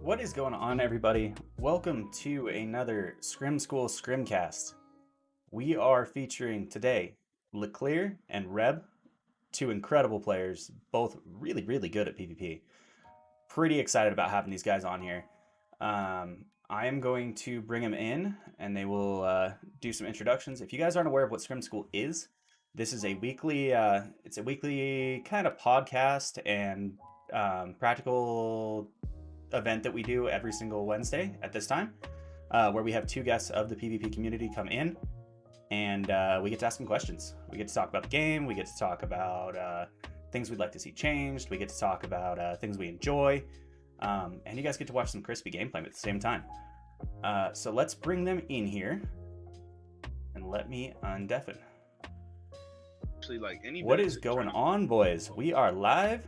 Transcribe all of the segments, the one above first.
What is going on, everybody? Welcome to another Scrim School ScrimCast. We are featuring today Leclear and Reb, two incredible players, both really good at PvP. Pretty excited about having these guys on here. I am going to bring them in, and they will do some introductions. If you guys aren't aware of what Scrim School is, this is a weekly kind of podcast and practical event that we do every single Wednesday at this time, where we have two guests of the PvP community come in, and we get to ask them questions. We get to talk about the game. We get to talk about things we'd like to see changed. We get to talk about things we enjoy, and you guys get to watch some crispy gameplay at the same time. So let's bring them in here, and let me undeafen. Actually, like what is going on, boys? We are live.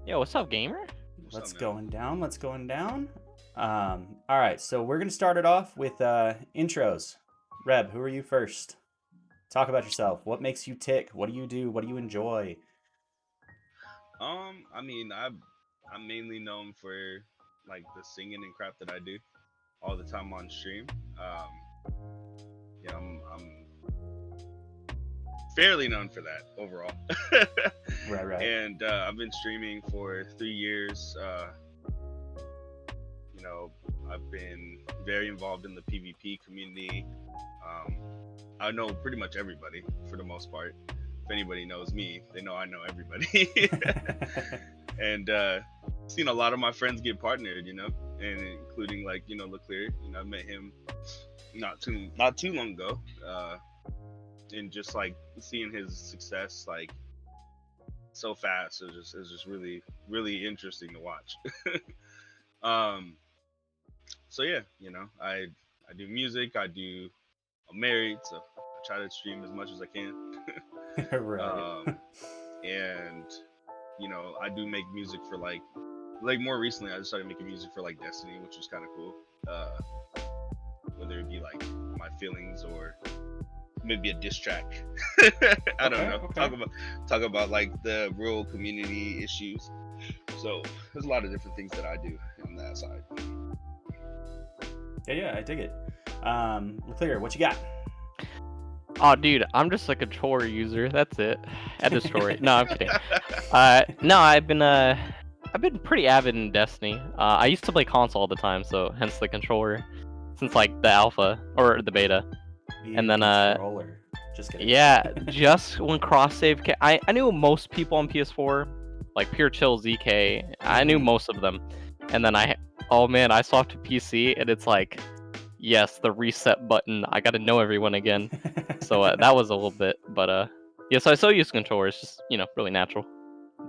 Yo, what's up, gamer? Let's going down. All right, so we're gonna start it off with intros. Reb, who are you first? Talk about yourself. What makes you tick? What do you do? What do you enjoy? I mean, I'm mainly known for like the singing and crap that I do all the time on stream. Yeah, I'm fairly known for that overall. Right. And I've been streaming for 3 years. I've been very involved in the PvP community. I know pretty much everybody for the most part. If anybody knows me, they know I know everybody. And seen a lot of my friends get partnered, and including like Leclear. I met him not too long ago. And just like seeing his success like so fast is just really interesting to watch. So yeah, I do music. I'm married, so I try to stream as much as I can. Right. And I do make music for like more recently I just started making music for like Destiny, which is kind of cool. Whether it be like my feelings or maybe a diss track. I don't know. Okay. Talk about like the rural community issues. So there's a lot of different things that I do on that side. Yeah, I dig it. Leclear, what you got? Oh, dude, I'm just a controller user. That's it. At the story. No, I'm kidding. No, I've been pretty avid in Destiny. I used to play console all the time, so hence the controller. Since like the alpha or the beta. And then just kidding. Yeah, just when cross save I knew most people on PS4, like Pure Chill, ZK. I knew most of them. And then I swapped to PC, and it's like, yes, the reset button. I got to know everyone again. So that was a little bit, but yeah. So I still use controllers, just really natural.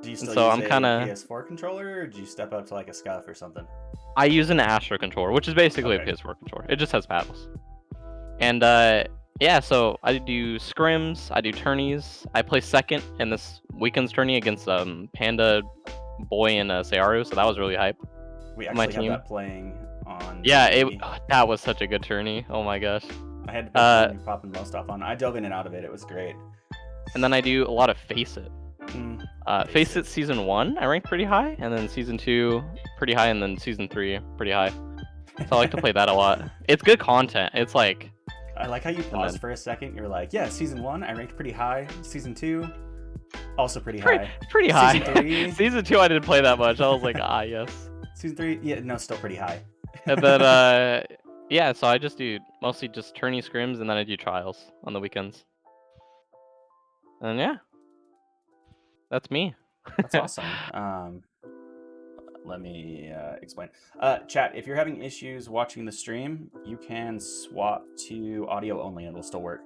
Do you still use a PS4 controller, or do you step up to like a SCUF or something? I use an Astro controller, which is basically a PS4 controller. It just has paddles. And yeah, so I do scrims, I do tourneys. I play second in this weekend's tourney against Panda Boy and Sayaru, so that was really hype. We actually have that playing on. Yeah, that was such a good tourney. Oh my gosh. I had to put popping most off on. I dove in and out of it. It was great. And then I do a lot of Face It. Face It season 1, I ranked pretty high, and then season 2 pretty high, and then season 3 pretty high. So I like to play that a lot. It's good content. It's like. I like how you paused for a second. You're like, yeah, season 1, I ranked pretty high. Season 2, also pretty high. Pretty high. Season 3. Season 2, I didn't play that much. I was like, yes. Season 3, yeah, no, still pretty high. And then, yeah, so I just do mostly just tourney scrims, and then I do trials on the weekends. And yeah, that's me. That's awesome. Let me explain. Chat, if you're having issues watching the stream, you can swap to audio only and it'll still work.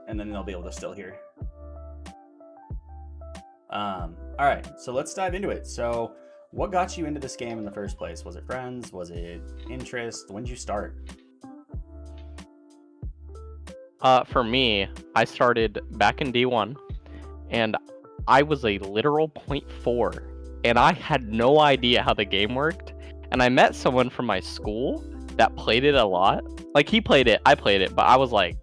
And then they'll be able to still hear. All right, so let's dive into it. So what got you into this game in the first place? Was it friends? Was it interest? When did you start? For me, I started back in D1, and I was a literal 0.4, and I had no idea how the game worked. And I met someone from my school that played it a lot. Like, he played it, I played it, but I was like,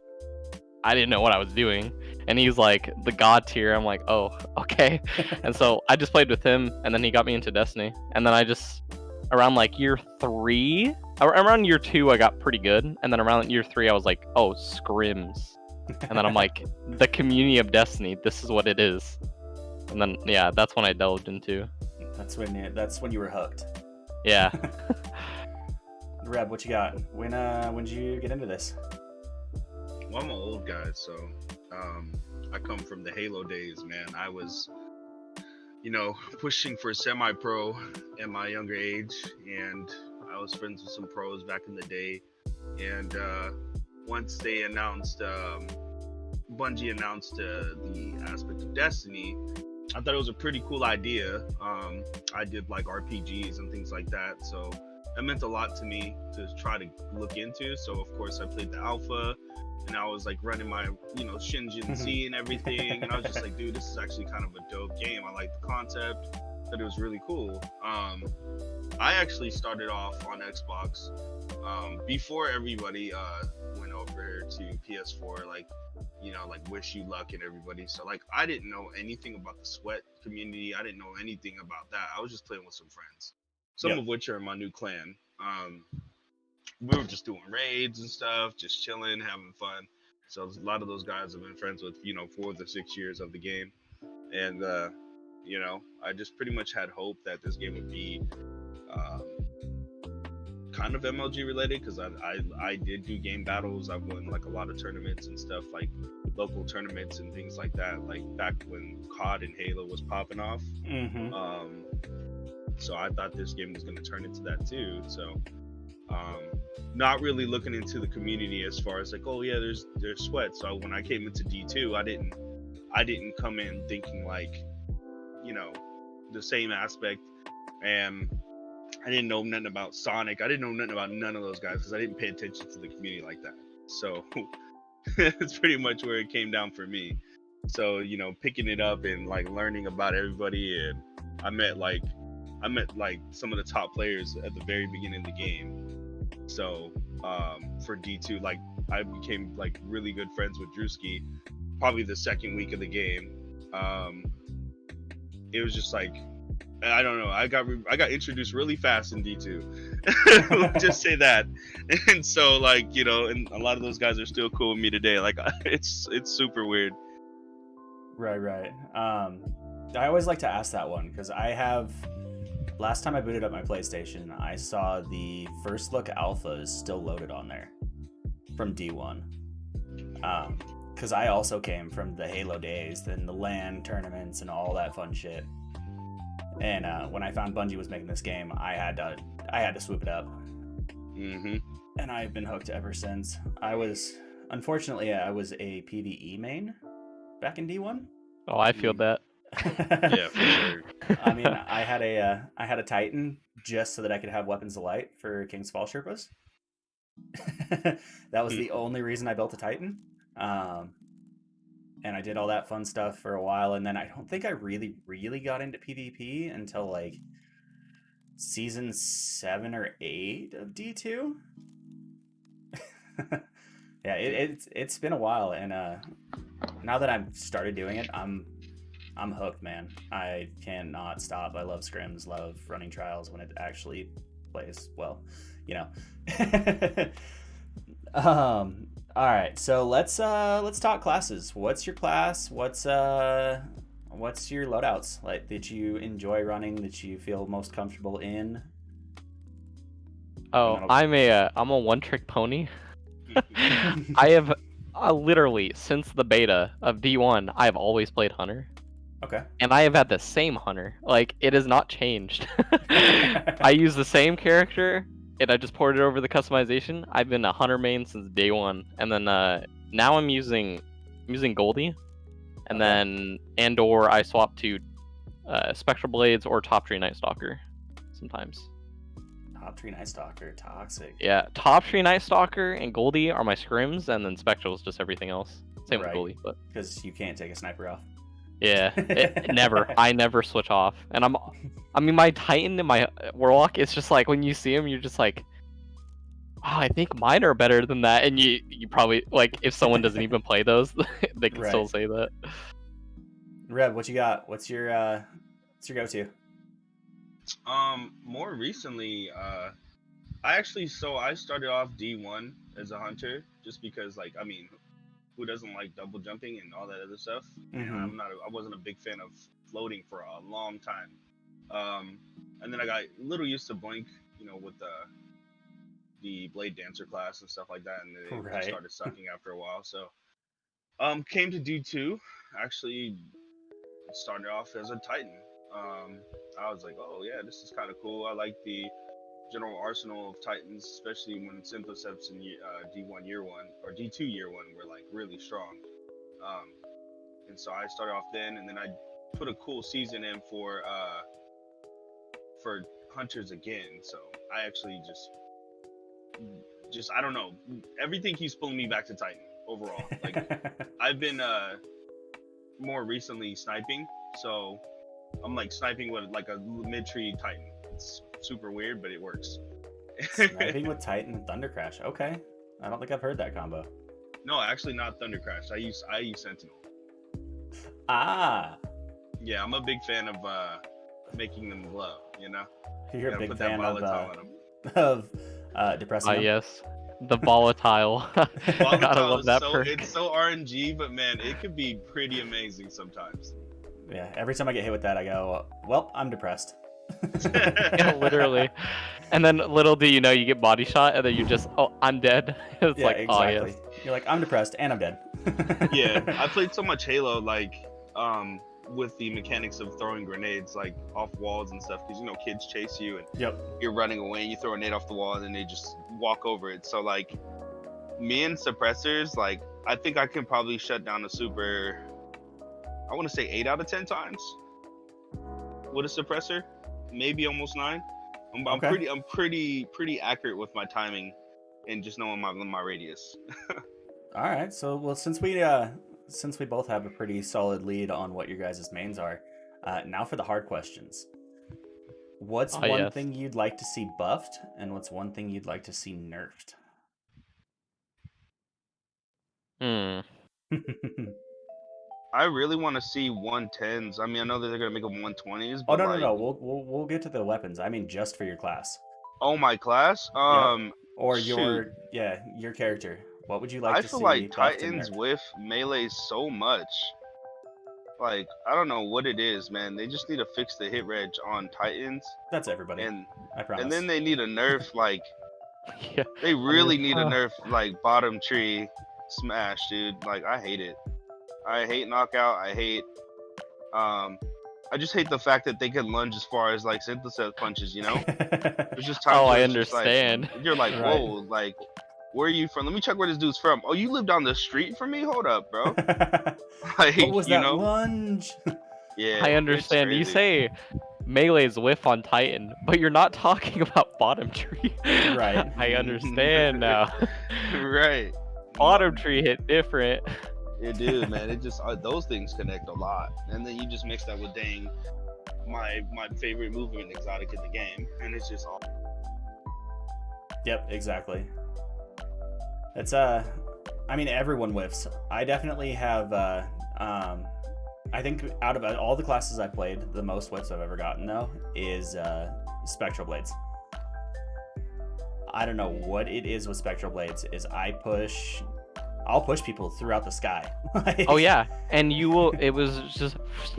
I didn't know what I was doing. and he's like the god tier. I'm like, oh, okay. And so I just played with him, and then he got me into Destiny. And then I just around like year 3, around year 2, I got pretty good, and then around year 3, I was like, oh, scrims. And then I'm like, the community of Destiny, this is what it is. And then yeah, that's when I delved into. That's when you were hooked. Yeah. Reb, what you got? When did you get into this? Well, I'm an old guy, so I come from the Halo days, man. I was, pushing for semi-pro at my younger age, and I was friends with some pros back in the day. And once they announced, Bungie announced the aspect of Destiny, I thought it was a pretty cool idea. I did like RPGs and things like that, so that meant a lot to me to try to look into. So of course I played the alpha, and I was like running my, Shinjin Z and everything, and I was just like, dude, this is actually kind of a dope game. I like the concept, that it was really cool. I actually started off on Xbox before everybody went over to PS4, like Wish You Luck and everybody. So like I didn't know anything about the sweat community. I didn't know anything about that. I was just playing with some friends, some of which are in my new clan. We were just doing raids and stuff, just chilling, having fun. So a lot of those guys I've been friends with, for the 6 years of the game. And I just pretty much had hope that this game would be kind of MLG related, because I did do game battles. I've won like a lot of tournaments and stuff, like local tournaments and things like that, like back when COD and Halo was popping off. So I thought this game was going to turn into that too. So not really looking into the community as far as like, oh yeah, there's sweat. So when I came into D2, I didn't come in thinking like, the same aspect, and I didn't know nothing about Sonic. I didn't know nothing about none of those guys because I didn't pay attention to the community like that. So it's pretty much where it came down for me. So, picking it up and like learning about everybody, and I met like some of the top players at the very beginning of the game. So for D2, like I became like really good friends with Drewski probably the second week of the game. It was just like, I don't know, I got introduced really fast in D2. Just say that. And so like, and a lot of those guys are still cool with me today. Like it's super weird. Right. I always like to ask that one because last time I booted up my PlayStation, I saw the first look alphas still loaded on there from D1. Because I also came from the Halo days, then the LAN tournaments and all that fun shit. And when I found Bungie was making this game, I had to swoop it up. And I've been hooked ever since. Unfortunately, I was a PvE main back in D1. Oh, I feel that. Yeah, for sure. I mean, I had a Titan just so that I could have weapons of light for King's Fall Sherpas. That was the only reason I built a Titan. And I did all that fun stuff for a while, and then I don't think I really got into PvP until like season 7 or 8 of D2. Yeah, it's been a while, and now that I've started doing it, I'm hooked, man. I cannot stop. I love scrims, love running trials when it actually plays well, All right, so let's talk classes. What's your class? What's your loadouts like that you enjoy running, that you feel most comfortable in? Oh, I'm a one-trick pony. I have literally since the beta of D1, I have always played Hunter. Okay. And I have had the same Hunter. Like it has not changed. I use the same character. And I just ported over the customization. I've been a Hunter main since day one, and then now I'm using Goldie, and then I swap to Spectral Blades or Top Tree Night Stalker sometimes. Top Tree Night Stalker, toxic. Yeah, Top Tree Night Stalker and Goldie are my scrims, and then Spectral is just everything else. Same with Goldie, but because you can't take a sniper off. Yeah, never. I never switch off, and my Titan and my Warlock. It's just like when you see him, you're just like, I think mine are better than that, and you probably like if someone doesn't even play those, they can still Right. say that. Reb, what you got? What's your go-to? More recently, I started off D1 as a hunter just because, like, I mean, who doesn't like double jumping and all that other stuff? And Mm-hmm. I wasn't a big fan of floating for a long time. And then I got a little used to Blink, with the Blade Dancer class and stuff like that, and it just Right. started sucking after a while. So, came to D2. Actually, started off as a Titan. I was like, oh yeah, this is kind of cool. I like the general arsenal of Titans, especially when Synthoceps in D1 year one or D2 year one were like really strong. And so I started off then, and then I put a cool season in for hunters again. So I actually just I don't know, everything keeps pulling me back to Titan overall. Like I've been more recently sniping, so I'm like sniping with like a mid-tree Titan. It's super weird, but it works. Sniping with Titan and Thunder Crash. Okay. I don't think I've heard that combo. No, actually not Thunder Crash. I use Sentinel. Ah, Yeah, I'm a big fan of making them glow. you're a Gotta big put that fan volatile on them. of depressing them? Yes, the volatile. Gotta Volatile love is that so perk. it's so RNG, but man, it could be pretty amazing sometimes. Yeah, every time I get hit with that, I go, well, I'm depressed. Yeah, literally. And then little do you know, you get body shot, and then you just, oh, I'm dead. It's Yeah, like, exactly. oh yes. You're like, I'm depressed and I'm dead. Yeah, I played so much Halo, like with the mechanics of throwing grenades like off walls and stuff, because kids chase you and Yep. you're running away and you throw a nade off the wall and then they just walk over it. So like me and suppressors, like I think I can probably shut down a super, I want to say 8 out of 10 times with a suppressor, maybe almost 9. I'm pretty accurate with my timing and just knowing my radius. All right. So, well, since we both have a pretty solid lead on what your guys' mains are, now for the hard questions. What's Oh, one yes. thing you'd like to see buffed, and what's one thing you'd like to see nerfed? I really want to see 110s. I mean, I know that they're gonna make them 120s, Oh but no. We'll get to the weapons. I mean, just for your class. oh, my class. Yep. Or Shoot. your character. What would you like I to feel see like buffed and Titans nerfed? whiff melee so much. Like I don't know what it is, man. They just need to fix the hit reg on Titans, That's everybody. and I promise. and then they need a nerf. Like Yeah. they really need a nerf. Like bottom tree smash, dude. Like I hate it. I hate knockout. I hate. I just hate the fact that they can lunge as far as like Synthesis punches. There's just times Oh, where I it's just like understand. you're like, Right. whoa, like where are you from? Let me check where this dude's from. Oh, you live down the street from me? Hold up, bro. Like What was that lunge? Yeah, I it's understand. You crazy. say melee's whiff on Titan, but you're not talking about bottom tree. Right. I understand now. Right. Bottom tree hit different. It do, man. It just those things connect a lot, and then you just mix that with dang my favorite movement exotic in the game, and it's just all. Yep, exactly. It's I mean, everyone whiffs. I definitely have I think out of all the classes I played, the most whiffs I've ever gotten though is Spectral Blades. I don't know what it is with Spectral Blades. Is I'll push people throughout the sky. Oh yeah, and you will. It was just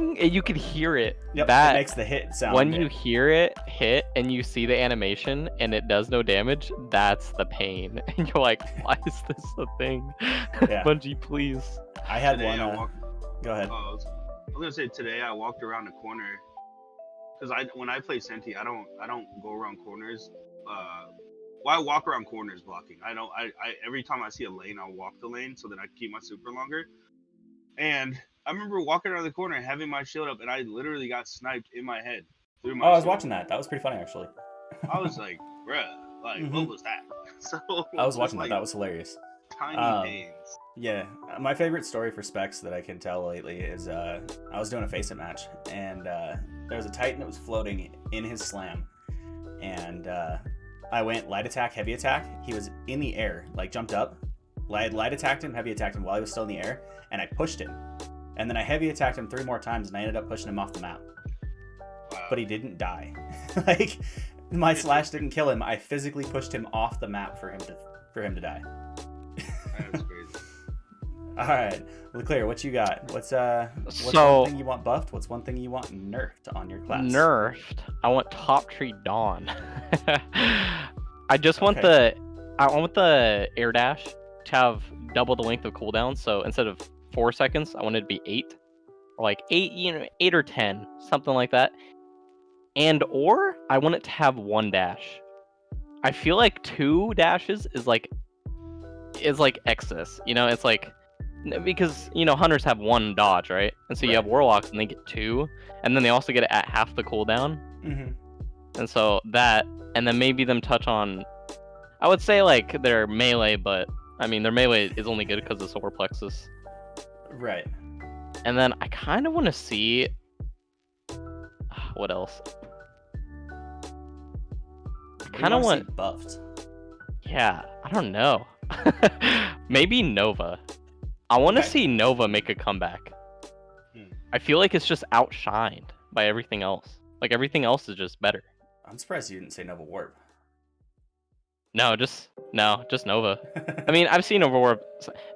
you could hear it. Yep, that it makes the hit sound. when you hear it hit and you see the animation and it does no damage, that's the pain. And you're like, why is this a thing? Yeah. Bungie, please. I had Today one. Go ahead. I was gonna say today I walked around a corner because when I play Senti, I don't go around corners. Well, I walk around corners blocking. I every time I see a lane, I'll walk the lane so that I can keep my super longer. And I remember walking around the corner and having my shield up, and I literally got sniped in my head through my Oh, I was shield. watching that. That was pretty funny, actually. I was like, bruh, like, what was that? So I was watching like, that. That was hilarious. tiny pains. Yeah, my favorite story for specs that I can tell lately is I was doing a face-it match, and there was a Titan that was floating in his slam, and I went light attack, heavy attack. He was in the air, like jumped up. Light attacked him, heavy attacked him while he was still in the air, and I pushed him. And then I heavy attacked him 3 more times, and I ended up pushing him off the map. Wow. But he didn't die. Like, my slash didn't kill him. I physically pushed him off the map for him to die. That's crazy. All right, Leclear, what you got? What's So- one thing you want buffed? What's one thing you want nerfed on your class? Nerfed. I want Top Tree Dawn. I just want Okay. I want the air dash to have double the length of cooldown. So instead of 4 seconds, I want it to be 8, or like 8 or 10, something like that. Or I want it to have 1 dash. I feel like 2 dashes is like excess. It's like, because hunters have 1 dodge, right? And so you have warlocks and they get 2, and then they also get it at half the cooldown. Mm-hmm. And so that, and then maybe them touch on, I would say like their melee, but I mean their melee is only good because of solar plexus. Right. And then I kind of want to see what else. I kind of want, buffed. yeah, I don't know. Maybe Nova. I want to see Nova make a comeback. I feel like it's just outshined by everything else. Like everything else is just better. I'm surprised you didn't say Nova Warp. Just Nova. I mean, I've seen Nova Warp.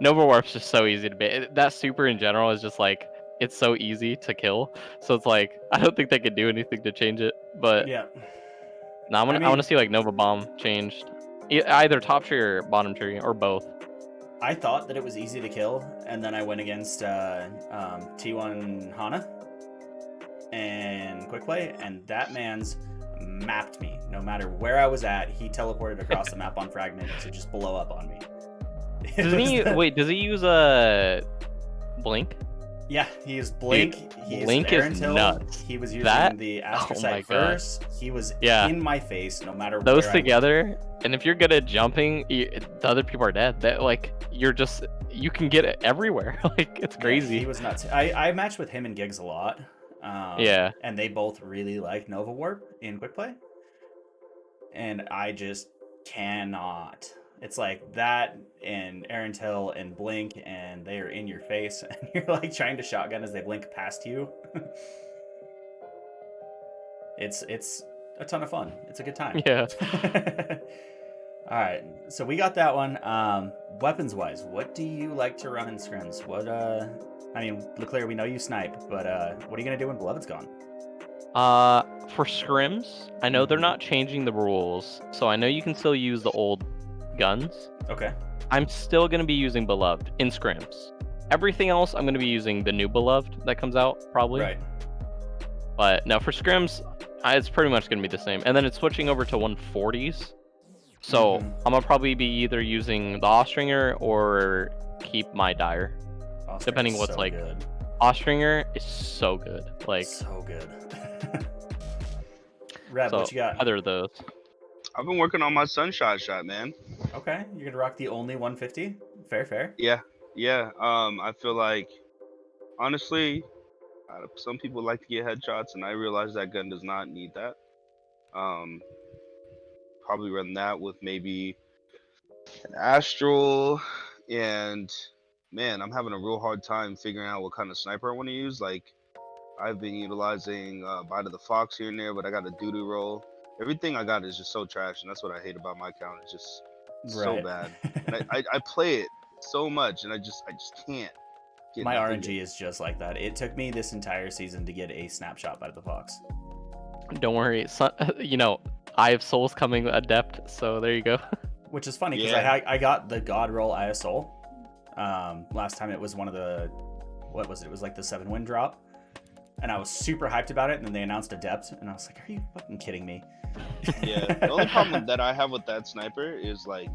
Nova Warp's just so easy to beat. That super in general is just like, it's so easy to kill. So it's like, I don't think they could do anything to change it. But Yeah. no, I want to see like Nova Bomb changed. Either top tree or bottom tree, or both. I thought that it was easy to kill, and then I went against T1 Hana and Quick Play, and that man's mapped me. No matter where I was at, he teleported across the map on Fragment to just blow up on me. Does he use a Blink? Yeah, he used Blink. He used Blink Aaron is Till. nuts. He was using That- the oh my Astrocyte God. first. He was Yeah. in my face no matter Those where together, and if you're good at jumping, the other people are dead. That like you can get it everywhere. Like it's Yeah, crazy. he was nuts. I matched with him and Gigs a lot. Yeah. And they both really like Nova Warp in Quick Play. And I just cannot. It's like that and Aaron Till and Blink, and they are in your face, and you're like trying to shotgun as they blink past you. It's a ton of fun. It's a good time. Yeah. All right, so we got that one. Weapons wise, what do you like to run in scrims? What I mean, Leclear, we know you snipe, but what are you gonna do when Beloved's gone? For scrims, I know they're not changing the rules, so I know you can still use the old guns. Okay. I'm still gonna be using Beloved in scrims. Everything else, I'm gonna be using the new Beloved that comes out probably. Right. But no, for scrims, it's pretty much gonna be the same. And then it's switching over to 140s. So I'm gonna probably be either using the Ostringer or keep my Dire. Ostring's Depending what's so like. good. Ostringer is so good. Like, So good. Reb, so what you got? either of those. I've been working on my sunshot shot, man. Okay, you're gonna rock the only 150. Fair. Yeah. I feel like, honestly, some people like to get headshots, and I realize that gun does not need that. Probably run that with maybe an Astral, and man, I'm having a real hard time figuring out what kind of sniper I want to use. Like, I've been utilizing Bite of the Fox here and there, but I got a doo-doo roll. Everything I got is just so trash, and that's what I hate about my account. It's just so Right. bad. And I play it so much, and I just can't get My nothing RNG is just like that. It took me this entire season to get a snapshot by the Fox. Don't worry. I have Souls coming adept, so there you go. Which is funny because Yeah. I got the God Roll ISO. Last time it was one of the, what was it? It was like the 7-win drop. And I was super hyped about it, and then they announced Adept, and I was like, are you fucking kidding me? Yeah, the only problem that I have with that sniper is like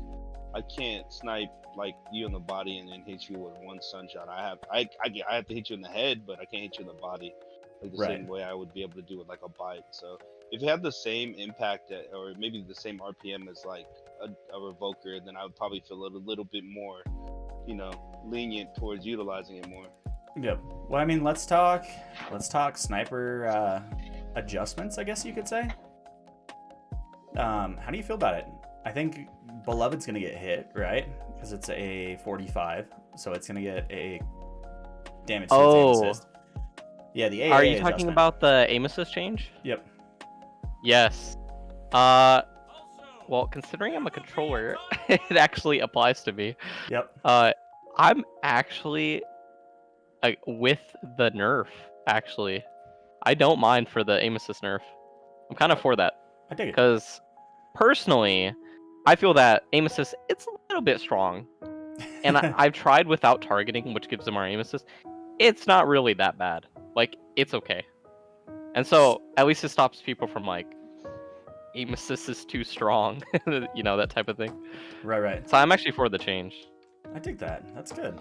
I can't snipe like you in the body and then hit you with one sunshot. I have to hit you in the head, but I can't hit you in the body like the Right. same way I would be able to do it like a bite. So if you have the same impact or maybe the same RPM as like a revoker, then I would probably feel a little bit more, lenient towards utilizing it more. Yep. Well, I mean, let's talk sniper adjustments, I guess you could say. How do you feel about it? I think Beloved's gonna get hit, right? Because it's a 45, so it's gonna get a damage to its aim assist. Yeah, the AAA Are you adjustment. talking about the aim assist change? Yep. Yes. Well, considering I'm a controller, it actually applies to me. Yep. I'm actually with the nerf. Actually, I don't mind for the aim assist nerf. I'm kind of for that I dig it. because personally, I feel that aim assist it's a little bit strong, and I've tried without targeting, which gives them our aim assist. It's not really that bad. Like it's okay, and so at least it stops people from like aim assist is too strong, you know, that type of thing. Right. So I'm actually for the change. I dig that. That's good.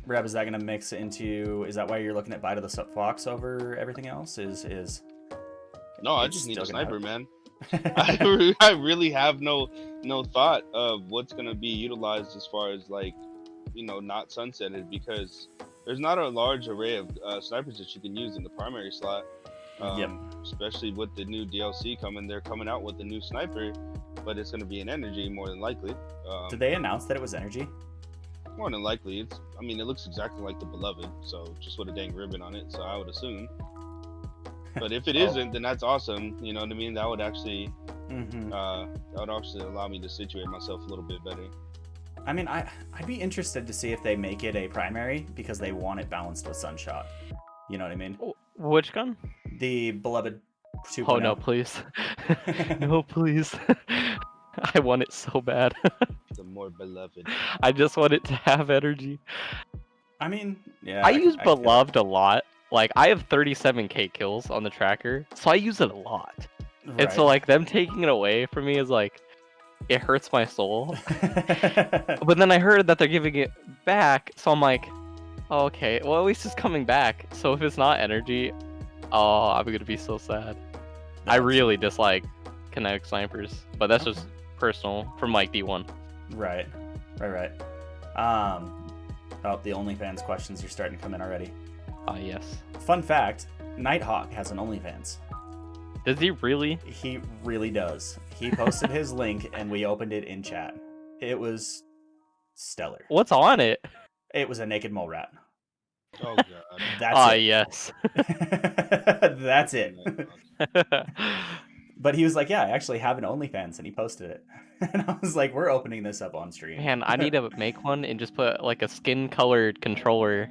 Reb, is that gonna mix into? Is that why you're looking at Bite of the Fox over everything else? Is No, I it's just need still a gonna sniper, happen? man. I really have no thought of what's gonna be utilized as far as like, you know, not sunsetted, because there's not a large array of snipers that you can use in the primary slot. Yep. Especially with the new DLC coming, they're coming out with a new sniper, but it's gonna be an energy more than likely. Did they announce that it was energy? More than likely, it looks exactly like the Beloved, so just with a dang ribbon on it. So I would assume. But if it isn't, then that's awesome. You know what I mean? That would actually, that would actually allow me to situate myself a little bit better. I mean, I'd be interested to see if they make it a primary because they want it balanced with Sunshot. You know what I mean? Which gun? The Beloved 2.0. Oh no, please. No, please. I want it so bad. The more Beloved. I just want it to have energy. I mean, yeah. I use feel Beloved a lot. Like, I have 37k kills on the tracker, so I use it a lot. it. And so, like, them taking it away from me is like, it hurts my soul. But then I heard that they're giving it back, so I'm like, oh, okay, well, at least it's coming back. So if it's not energy, oh, I'm gonna be so sad. I really dislike kinetic snipers, but that's just personal from like D1. Right. Oh, the OnlyFans questions are starting to come in already. Yes. Fun fact, Nighthawk has an OnlyFans. Does he really? He really does. He posted his link and we opened it in chat. It was stellar. What's on it? It was a naked mole rat. Oh god. That's it. Yes. That's it. But he was like, yeah, I actually have an OnlyFans, and he posted it. And I was like, we're opening this up on stream. Man, I need to make one and just put like a skin-colored controller.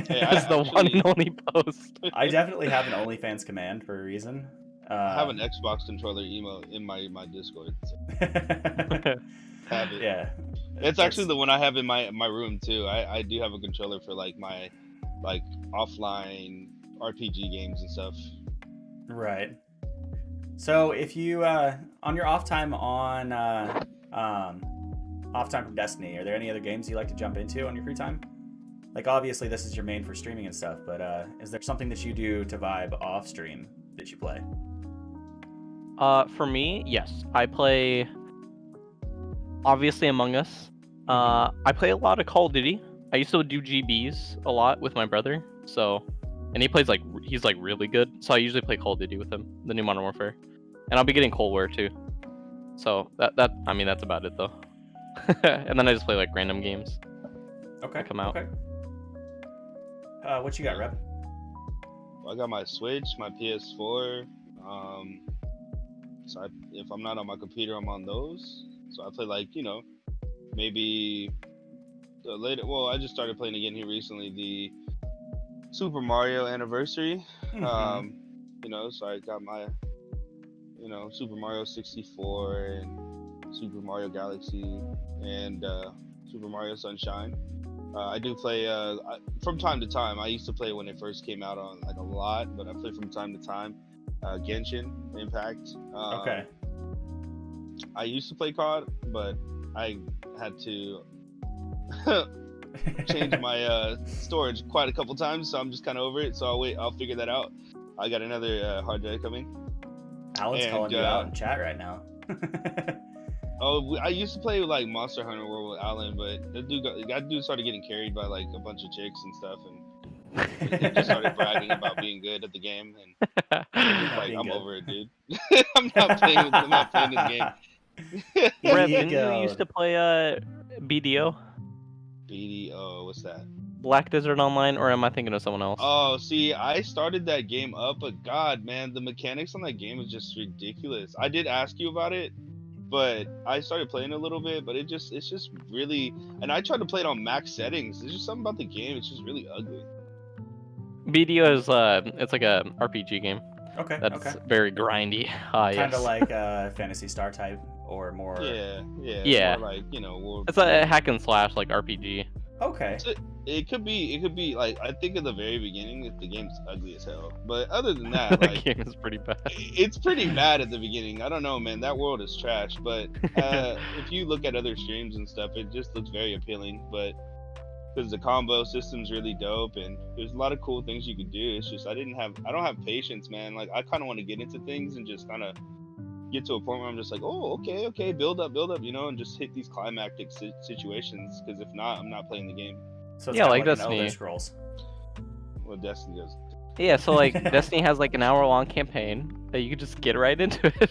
As the one and only post. I definitely have an OnlyFans command for a reason. I have an Xbox controller emote in my Discord. So. Have it. Yeah. It's actually the one I have in my room too. I do have a controller for like my offline RPG games and stuff. Right. So if you on your off time from Destiny, are there any other games you like to jump into on your free time? Like obviously this is your main for streaming and stuff, but is there something that you do to vibe off stream that you play? For me, yes. I play obviously Among Us. I play a lot of Call of Duty. I used to do GBs a lot with my brother, so and he's really good. So I usually play Call of Duty with him, the new Modern Warfare. And I'll be getting Cold War too. So that's about it though. And then I just play like random games. Okay. Come out. Okay. What you got, Reb? I got my Switch, my PS4. So if I'm not on my computer, I'm on those. So I play maybe the later. Well, I just started playing again here recently. The Super Mario Anniversary. Mm-hmm. So I got my Super Mario 64 and Super Mario Galaxy and Super Mario Sunshine. I do play from time to time. I used to play when it first came out on a lot, but I play from time to time. Genshin Impact. Okay. I used to play COD, but I had to change my storage quite a couple times, so I'm just kind of over it. So I'll figure that out. I got another hard drive coming. Alan's calling you out in chat right now. I used to play with Monster Hunter World with Alan, but that dude started getting carried by a bunch of chicks and stuff, and He just started bragging about being good at the game, and I'm just Not like, being I'm good. over it, dude. I'm not playing this game. Rev, didn't you used to Egoed. play BDO? BDO, what's that? Black Desert Online, or am I thinking of someone else? Oh, see, I started that game up, but God, man, the mechanics on that game is just ridiculous. I did ask you about it, but I started playing a little bit, but it's just really, and I tried to play it on max settings. There's just something about the game. It's just really ugly. BDO is it's like a RPG game. Okay. That's very grindy. Ah, Kind of yes. like Fantasy Star type, or more. Yeah. More like It's a hack and slash like RPG. Okay. It could be like, I think at the very beginning if the game's ugly as hell, but other than that, The like game is pretty bad. it's pretty bad at the beginning. I don't know, man. That world is trash. But if you look at other streams and stuff, it just looks very appealing. But because the combo system's really dope, and there's a lot of cool things you could do. It's just I don't have patience, man. Like I kind of want to get into things and just kind of get to a point where I'm just like, oh, okay, build up, and just hit these climactic situations. Because if not, I'm not playing the game. So it's Yeah, kind like of like an Destiny. Elder Scrolls. Well, Destiny does. Yeah, so like Destiny has like an hour-long campaign that you could just get right into it.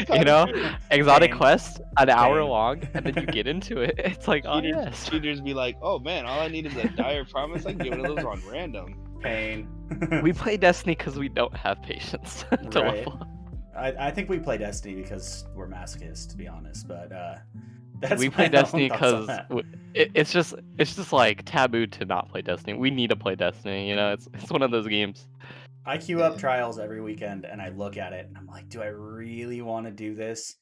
You know, exotic Pain. quest, an hour Pain. long, and then you get into it. It's like, oh yes. Cheaters be like, oh man, all I need is a dire promise. I can get one of those on random. Pain. We play Destiny because we don't have patience to Right. level up. I think we play Destiny because we're masochists, to be honest. But that's We my play own Destiny thoughts on because that. it's just like taboo to not play Destiny. We need to play Destiny. You know, it's one of those games. I queue up trials every weekend and I look at it and I'm like, do I really want to do this?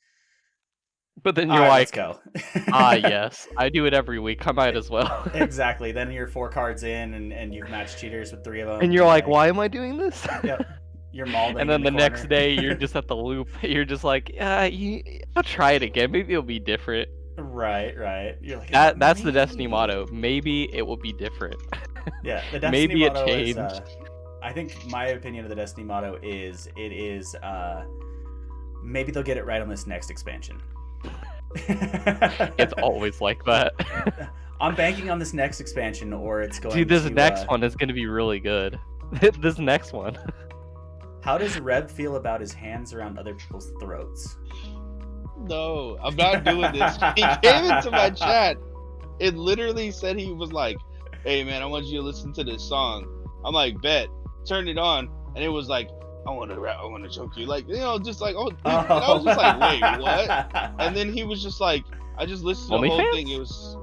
But then you're All right, like, let's go. yes, I do it every week. I might as well. Exactly. Then you're 4 cards in and you've matched cheaters with 3 of them. And you're like, why am I doing this? Yep. You're mauling. And then in the next corner. day, you're just at the loop. You're just like, I'll try it again. Maybe it'll be different. Right. You're like, That's the Destiny motto. Maybe it will be different. Yeah, the Destiny Maybe it motto changed. is. I think my opinion of the Destiny motto is maybe they'll get it right on this next expansion. It's always like that. I'm banking on this next expansion, or it's going. Dude, this to, next one is gonna be really good. This next one. How does Reb feel about his hands around other people's throats? No, I'm not doing this. He came into my chat. It literally said, he was like, hey man, I want you to listen to this song. I'm like, bet. Turn it on, and it was like, I want to choke you, like, you know, just like, oh. And I was just like, wait, what? And then he was just like, I just listened to the whole thing. It was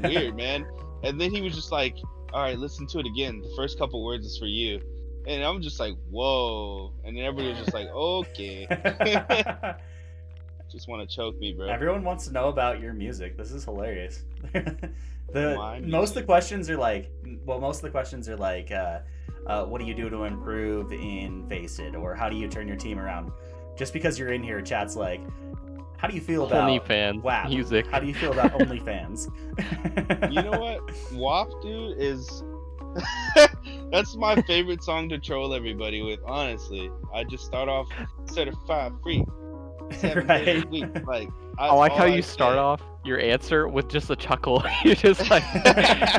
weird, man. And then he was just like, all right, listen to it again. The first couple words is for you. And I'm just like, whoa. And then everybody was just like, okay. Just want to choke me, bro. Everyone wants to know about your music. This is hilarious. Most of the questions are like, what do you do to improve in Faceit, or how do you turn your team around? Just because you're in here, chat's like, how do you feel about OnlyFans WAP? music? How do you feel about OnlyFans? You know what? WAP, dude, is that's my favorite song to troll everybody with. Honestly, I just start off certified free. 7 days a week. Like, I like how you start off your answer with just a chuckle. You're just like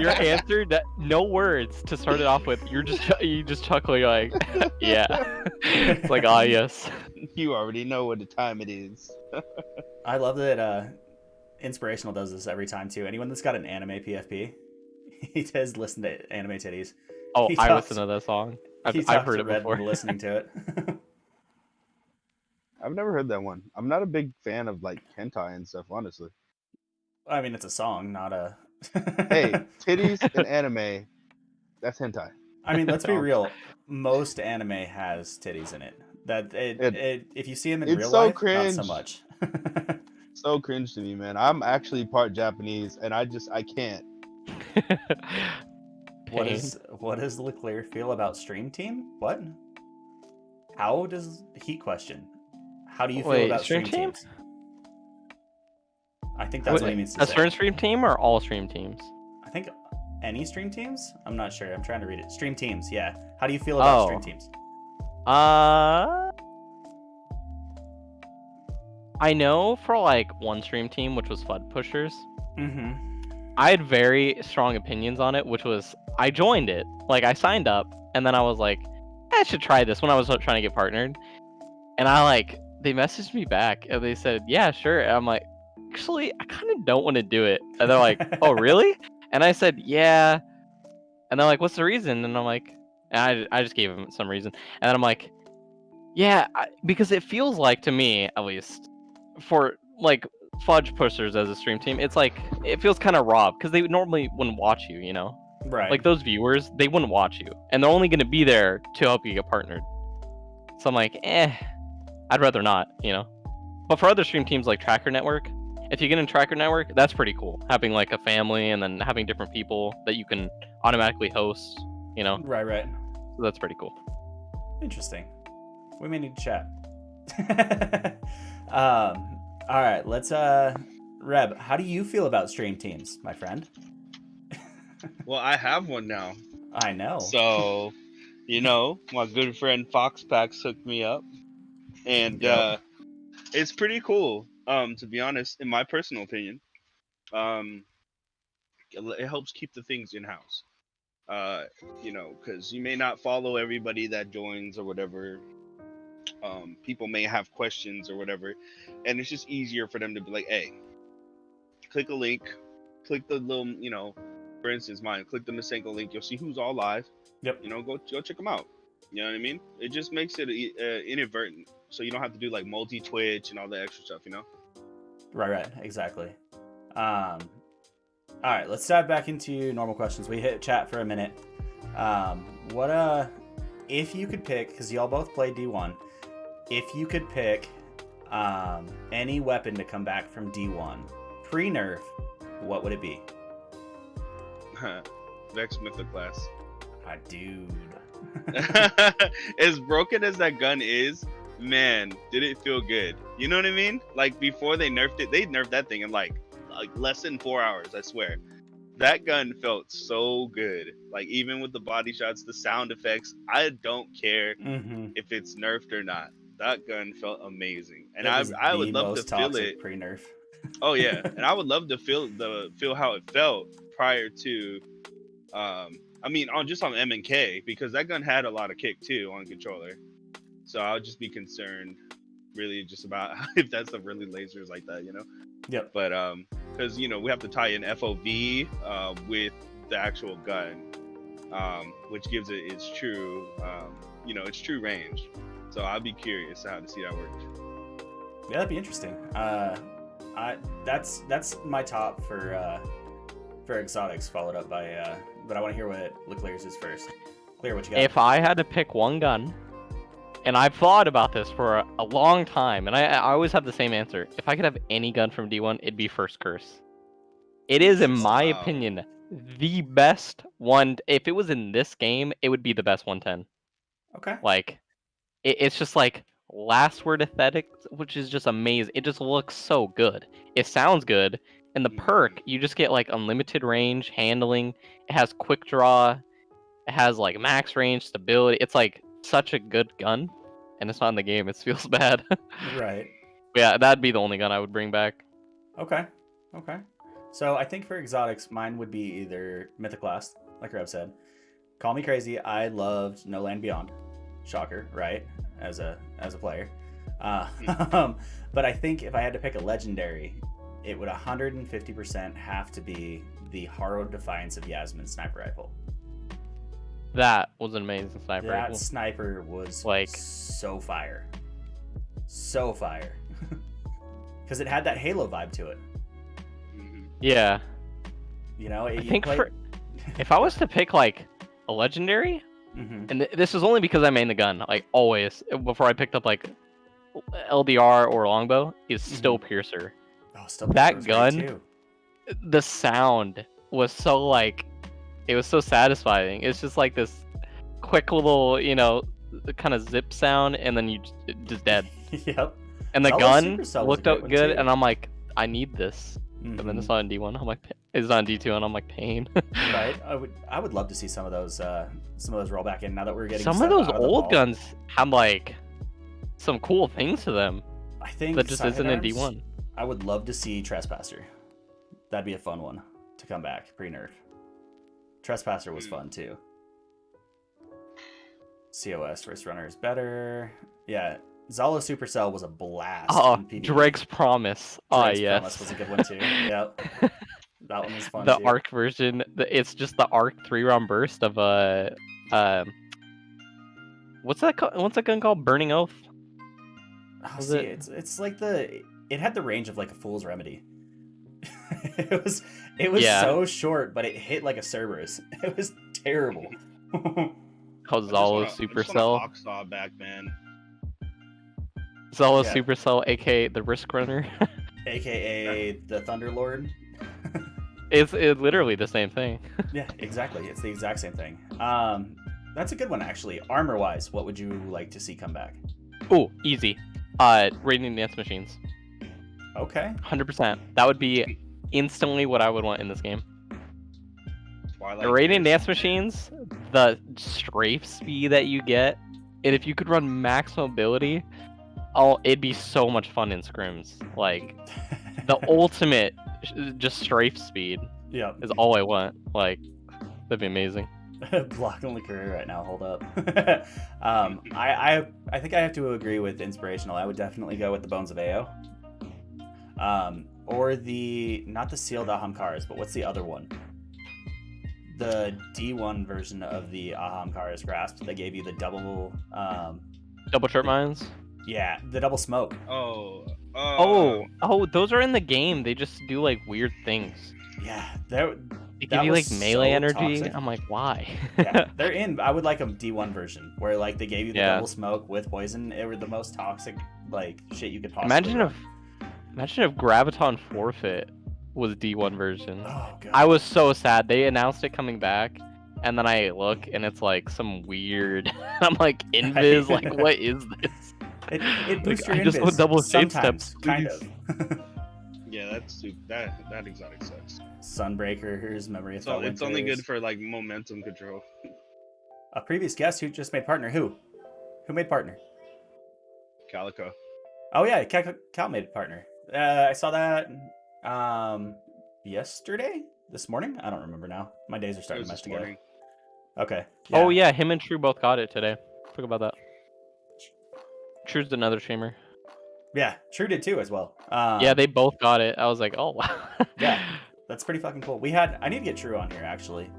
your answer, that no words to start it off with. You just chuckle. You're like, yeah. It's like, ah, yes. You already know what the time it is. I love that Inspirational does this every time too. Anyone that's got an anime PFP, he does listen to anime titties. Oh, He I talks- listen to that song. I've talks heard to it Red before. listening to it. I've never heard that one. I'm not a big fan of like hentai and stuff, honestly. I mean, it's a song, not a. Hey, titties and anime, that's hentai. I mean, let's be real. Most anime has titties in it. If you see them in it's real so life, cringe. not so much. So cringe to me, man. I'm actually part Japanese, and I can't. What does Leclear feel about Stream Team? What? How does Heat question? How do you feel about Stream Teams? I think that's what he means to a say. certain stream team or all stream teams? I think any stream teams? I'm not sure. I'm trying to read it. Stream teams, yeah. How do you feel about stream teams? I know for like one stream team, which was FUD Pushers. Mm-hmm. I had very strong opinions on it, which was I joined it. Like I signed up, and then I was like, I should try this when I was trying to get partnered. And they messaged me back and they said, yeah, sure. And I'm like, actually, I kind of don't want to do it. And they're like, oh, really? And I said, yeah. And they're like, what's the reason? And I'm like, and I just gave them some reason. And then I'm like, yeah, because it feels like to me, at least, for like fudge pushers as a stream team, it's like it feels kind of robbed because they normally wouldn't watch you, you know? Right. Like those viewers, they wouldn't watch you, and they're only going to be there to help you get partnered. So I'm like, I'd rather not, you know? But for other stream teams like Tracker Network, if you get in Tracker Network, that's pretty cool. Having like a family and then having different people that you can automatically host, you know? Right. So that's pretty cool. Interesting. We may need to chat. All right, let's Reb, how do you feel about stream teams, my friend? Well, I have one now. I know. So, my good friend Foxpax hooked me up, and Yep. it's pretty cool. To be honest, in my personal opinion, it helps keep the things in house. Because you may not follow everybody that joins or whatever. People may have questions or whatever, and it's just easier for them to be like, hey, click a link, click the little, for instance, mine, click the Masenko link, you'll see who's all live. Yep. Go check them out. You know what I mean? It just makes it inadvertent, so you don't have to do like multi-Twitch and all the extra stuff, Right, exactly. All right, let's dive back into normal questions. We hit chat for a minute. If you could pick, because y'all both play D1, if you could pick any weapon to come back from D1 pre-nerf, what would it be? Vex Mythoclast. Dude. As broken as that gun is, man, did it feel good. You know what I mean? Like before they nerfed that thing in like less than 4 hours, I swear. That gun felt so good. Like even with the body shots, the sound effects, I don't care if it's nerfed or not. That gun felt amazing, and I would love to feel it pre-nerf. Oh yeah, and I would love to feel how it felt prior to, on M&K, because that gun had a lot of kick too on controller. So I would just be concerned, really, just about if that stuff really lasers like that, Yep. But because we have to tie in FOV with the actual gun, which gives it its true, its true range. So I'd be curious how to see that work. Yeah, that'd be interesting. That's my top for exotics, followed up by but I want to hear what Leclear's is first. Leclear, what you got? If I had to pick one gun, and I've thought about this for a long time, and I always have the same answer. If I could have any gun from D1, it'd be First Curse. It is, in my opinion, the best one. If it was in this game, it would be the best 110. Okay. Like, it's just like Last Word Aesthetics, which is just amazing. It just looks so good. It sounds good. And the perk, you just get like unlimited range, handling. It has quick draw. It has like max range, stability. It's like such a good gun. And it's not in the game. It feels bad. Right. Yeah, that'd be the only gun I would bring back. Okay. So I think for exotics, mine would be either Mythoclast, like Reb said. Call me crazy. I loved No Land Beyond. Shocker, right? As a player. But I think if I had to pick a legendary, it would 150% have to be the Harrowed Defiance of Yasmin sniper rifle. That was an amazing sniper rifle. That sniper was like so fire. So fire. Because it had that Halo vibe to it. Yeah. I think if I was to pick like a legendary, and this is only because I main the gun, like always, before I picked up like LDR or longbow, is still Piercer. Oh, still that gun, the sound was so it was so satisfying. It's just like this quick little, kind of zip sound, and then you just dead. Yep. And the gun looked up good, and I'm like, I need this. And then it's on D1. I'm like, it's on D2, and I'm like, pain. Right. I would love to see some of those roll back in now that we're getting some of those old guns have like some cool things to them. I think that just isn't in D1. I would love to see Trespasser. That'd be a fun one to come back pre-nerf. Trespasser was fun too. COS first runner is better. Yeah, Zala Supercell was a blast. Oh, in PvP. Dreg's Promise. Oh, Drake's yes. Promise was a good one too. Yep. That one was fun The too. arc version. It's just the arc 3-round burst of what's that gun called? Burning Oath. Oh, Was see, it- it's like it had the range of like a Fool's Remedy. it was Yeah. so short, but it hit like a Cerberus. It was terrible. Called Zala I just want Supercell. a Hawksaw back, man. Zala Yeah. Supercell, aka the Risk Runner. AKA the Thunderlord. It's literally the same thing. Yeah, exactly. It's the exact same thing. That's a good one actually. Armor wise, what would you like to see come back? Oh, easy. Radiant Dance Machines. Okay. 100%. That would be instantly what I would want in this game. Twilight The Radiant Gears. Dance Machines, the strafe speed that you get, and if you could run max mobility, it'd be so much fun in scrims. Like, the ultimate just strafe speed Yep. is all I want. Like, that'd be amazing. Blocking Leclear right now. Hold up. I think I have to agree with inspirational. I would definitely go with the Bones of Ao. Or not the sealed Ahamkaras, but what's the other one? The D1 version of the Ahamkaras grasp that gave you the double. Double trip mines. Yeah, the double smoke. Oh, those are in the game. They just do like weird things. Yeah, They That give you like was melee so energy. toxic. I'm like, why? yeah, they're in. I would like a D1 version where like they gave you the Yeah. double smoke with poison. It were the most toxic like shit you could possibly. Imagine run. if Graviton Forfeit was D1 version. Oh god. I was so sad. They announced it coming back, and then I look and it's like some weird. I'm like, Invis. Like, what is this? It boosts Like, your I just invis want double save sometimes, steps, kind please. of. Yeah, that exotic sucks. Sunbreakers, Memory of So it's only Winters. good for like momentum control. A previous guest who just made partner. Who made partner? Calico. Oh yeah, Cal made partner. I saw that yesterday, this morning. I don't remember now. My days are It starting was to mesh this together. morning. Okay. Oh yeah, him and True both got it today. Talk about that. True's another streamer. Yeah, True did too as well. Yeah, they both got it. I was like, oh wow. Yeah. That's pretty fucking cool. I need to get True on here actually.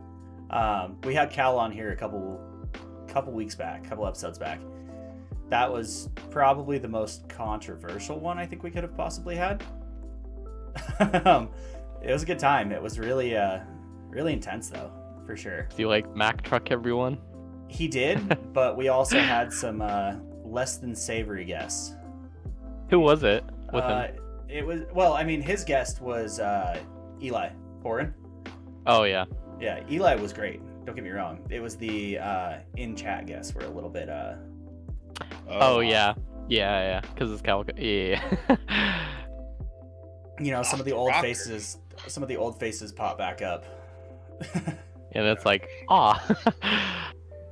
We had Cal on here a couple weeks back, couple episodes back. That was probably the most controversial one I think we could have possibly had. It was a good time. It was really really intense though, for sure. Do you like Mac Truck everyone? He did, but we also had some less than savory guests. Who was it with him? It was, well, I mean, his guest was Eli Foreign. Oh yeah. Yeah, Eli was great. Don't get me wrong. It was the in-chat guests were a little bit Oh yeah. Yeah, because it's Calico. Yeah. you know, some of the Off the old rocker. faces pop back up. And it's like, ah.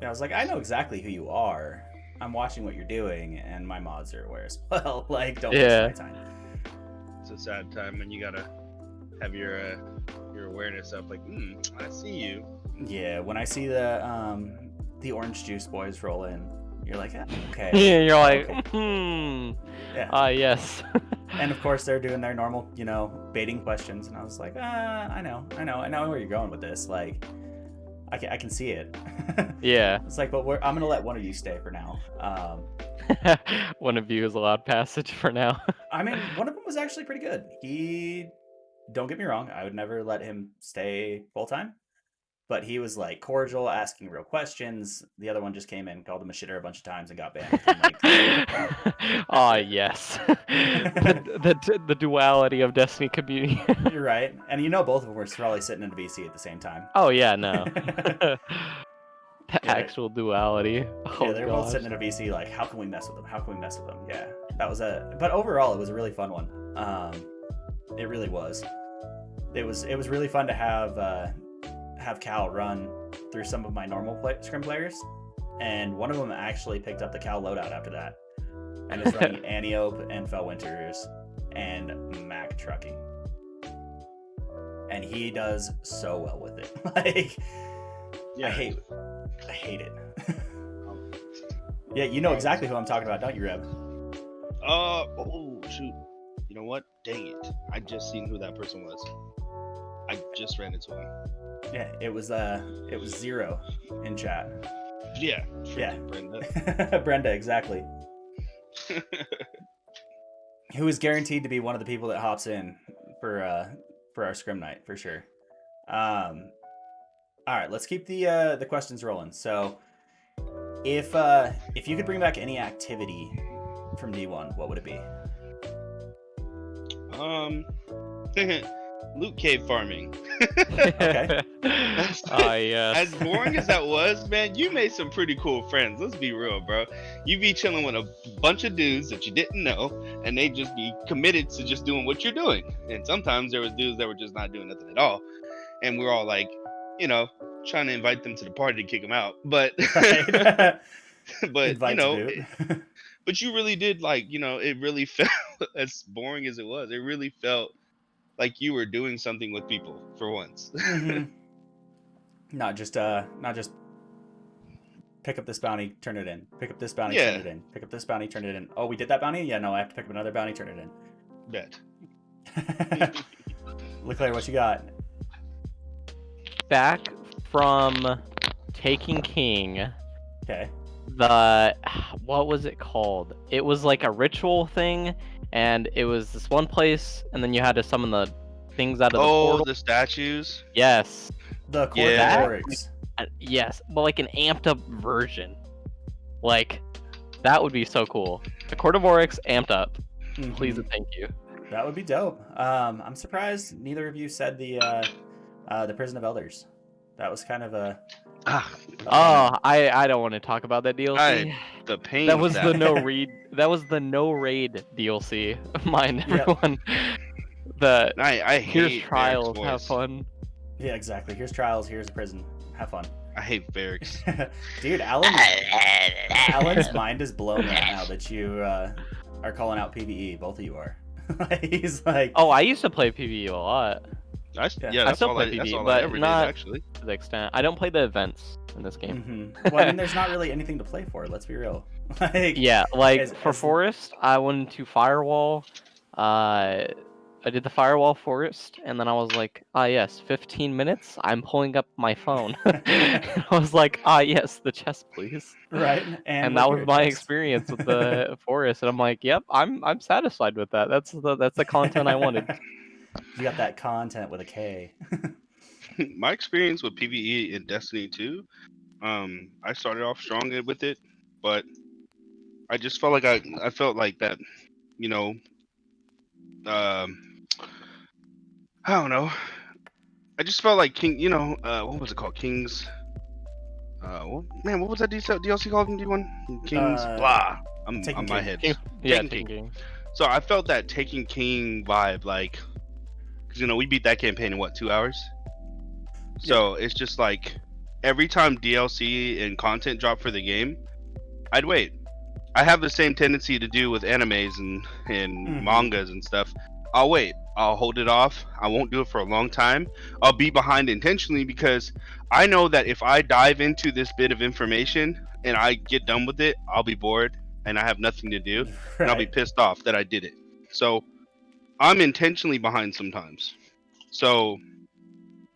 I was like, I know exactly who you are. I'm watching what you're doing, and my mods are aware as well. Like, don't Yeah. waste my time. It's a sad time when you gotta have your awareness up. Like, I see you. Yeah, when I see the orange juice boys roll in, you're like, okay. Yeah, you're like, Okay. Yeah. yes. And of course, they're doing their normal, you know, baiting questions, and I was like, I know where you're going with this. Like, I can see it. Yeah. It's like, but I'm gonna let one of you stay for now. One of you is allowed passage for now. I mean, one of them was actually pretty good. Don't get me wrong, I would never let him stay full time, but he was like cordial, asking real questions. The other one just came in, called him a shitter a bunch of times, and got banned. I'm like, Yes. The duality of Destiny community. you're right, and you know, both of them were probably sitting in a VC at the same time. Oh yeah, no. The Yeah. actual duality. Oh Yeah, they were both gosh. sitting in a VC like, how can we mess with them? How can we mess with them? Yeah, that was but overall, it was a really fun one. It really was. It was really fun to have Cal run through some of my normal Scrim players, and one of them actually picked up the Cal loadout after that, and is running Antiope and Fell Winters and Mac trucking. and he does so well with it. Like, Yeah. I hate it. Yeah, you know exactly who I'm talking about, don't you, Reb? Oh shoot. You know what? Dang it! I just seen who that person was. I just ran into him. Yeah, it was Zero in chat. Yeah. Yeah. Brenda. Brenda, exactly. Who is guaranteed to be one of the people that hops in for our scrim night for sure. All right, let's keep the questions rolling. So, if you could bring back any activity from D1, what would it be? Loot cave farming. Okay. Yeah. As boring as that was, man, you made some pretty cool friends. Let's be real, bro. You be chilling with a bunch of dudes that you didn't know, and they just be committed to just doing what you're doing. And sometimes there was dudes that were just not doing nothing at all, and we're all like, you know, trying to invite them to the party to kick them out. But, Right. but Invite you know, to boot. but you really did, like, you know, it really felt, as boring as it was, it really felt like you were doing something with people for once. Mm-hmm. Not just pick up this bounty, turn it in. Pick up this bounty, turn Yeah. it in. Pick up this bounty, turn it in. Oh, we did that bounty? Yeah, no, I have to pick up another bounty, turn it in. Bet. Leclear, what you got? Back from Taking King, Okay. what was it called? It was like a ritual thing, and it was this one place, and then you had to summon the things out of the portal. The statues. Yes. The Yeah. Corvorics. Yes, but like an amped up version. Like, that would be so cool. The Court of Oryx amped up. Please and thank you. That would be dope. I'm surprised neither of you said the Prison of Elders. That was kind of a. I don't want to talk about that DLC. The pain. That was the no raid. That was the no raid DLC. Mind Yep. everyone. The I here's hate trials. Varric's Have voice. fun. Yeah, exactly. Here's trials. Here's prison. Have fun. I hate Varric's. Dude, Alan's mind is blown right now that you are calling out PvE. Both of you are. He's like, Oh, I used to play PvE a lot Yeah, I that's still all play I, that's PvE, all I but ever not- did, actually. to the extent. I don't play the events in this game. Well, I mean, there's not really anything to play for. Let's be real. Like, Yeah, like as- for as- Forest, I went to Firewall. I did the Firewall Forest, and then I was like, yes, 15 minutes. I'm pulling up my phone. I was like, yes, the chest, please. right? And look that here, was my chest. experience with the Forest, and I'm like, yep, I'm satisfied with that. That's the content I wanted. You got that content with a K. My experience with PvE in Destiny 2, I started off strong with it, but I just felt like I felt like that, you know, I don't know. I just felt like King, you know, what was it called? Kings. What was that DLC called in D1? Kings. Blah. I'm Taken on my King. head. Yeah, Taken King. King. So I felt that Taking King vibe, like, because you know we beat that campaign in what, 2 hours? So it's just like every time DLC and content drop for the game, I'd wait. I have the same tendency to do with animes and mangas and stuff. I'll wait. I'll hold it off. I won't do it for a long time. I'll be behind intentionally because I know that if I dive into this bit of information and I get done with it, I'll be bored and I have nothing to do. And I'll be Right. pissed off that I did it. So I'm intentionally behind sometimes. So,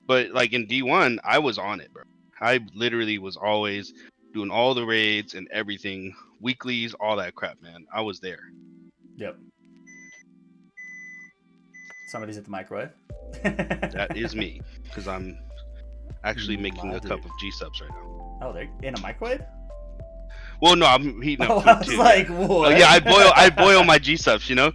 but like in D1, I was on it, bro. I literally was always doing all the raids and everything, weeklies, all that crap, man. I was there. Yep. Somebody's at the microwave. That is me, because I'm actually making My a cup dude. of G subs right now. Oh, they're in a microwave? Well, no, I'm heating Oh, up I food was too. like, Oh, what? yeah, I boil my G subs, you know.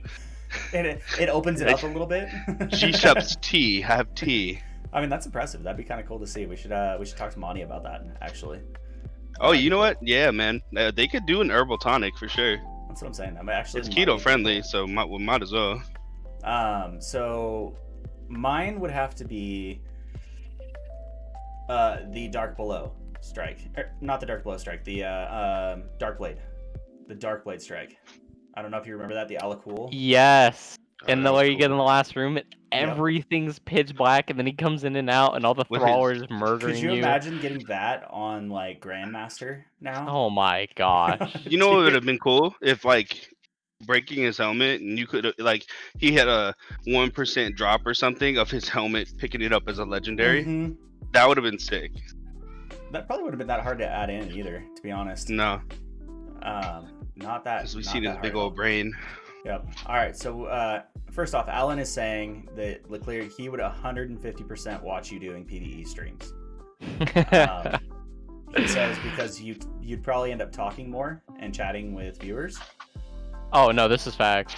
And it opens it up a little bit. G subs tea. I have tea. I mean, that's impressive. That'd be kind of cool to see. We should talk to Monty about that, actually. Oh, you know what? Yeah, man, they could do an herbal tonic for sure. That's what I'm saying. I'm actually It's keto friendly, so we might as well. So mine would have to be the Dark Below strike. Not the Dark Below strike, the Dark Blade. The Dark Blade strike. I don't know if you remember that, the Alakul. Yes. And that then was where you get in cool. the last room, Yep. everything's pitch black, and then he comes in and out, and all the With his- thrallers Could murdering you you. imagine getting that on like Grandmaster now? Oh my gosh. You know what would Dude. have been cool if like breaking his helmet and you could like he had a 1% drop or something of his helmet picking it up as a legendary. Mhm. That would have been sick. That probably would have been that hard to add in either, to be honest. No, Not that. because we've not seen that his hard big at all. old brain. Yep. All right. So first off, Alan is saying that Leclear he would 150% watch you doing PvE streams. He says because you'd probably end up talking more and chatting with viewers. Oh no, this is facts.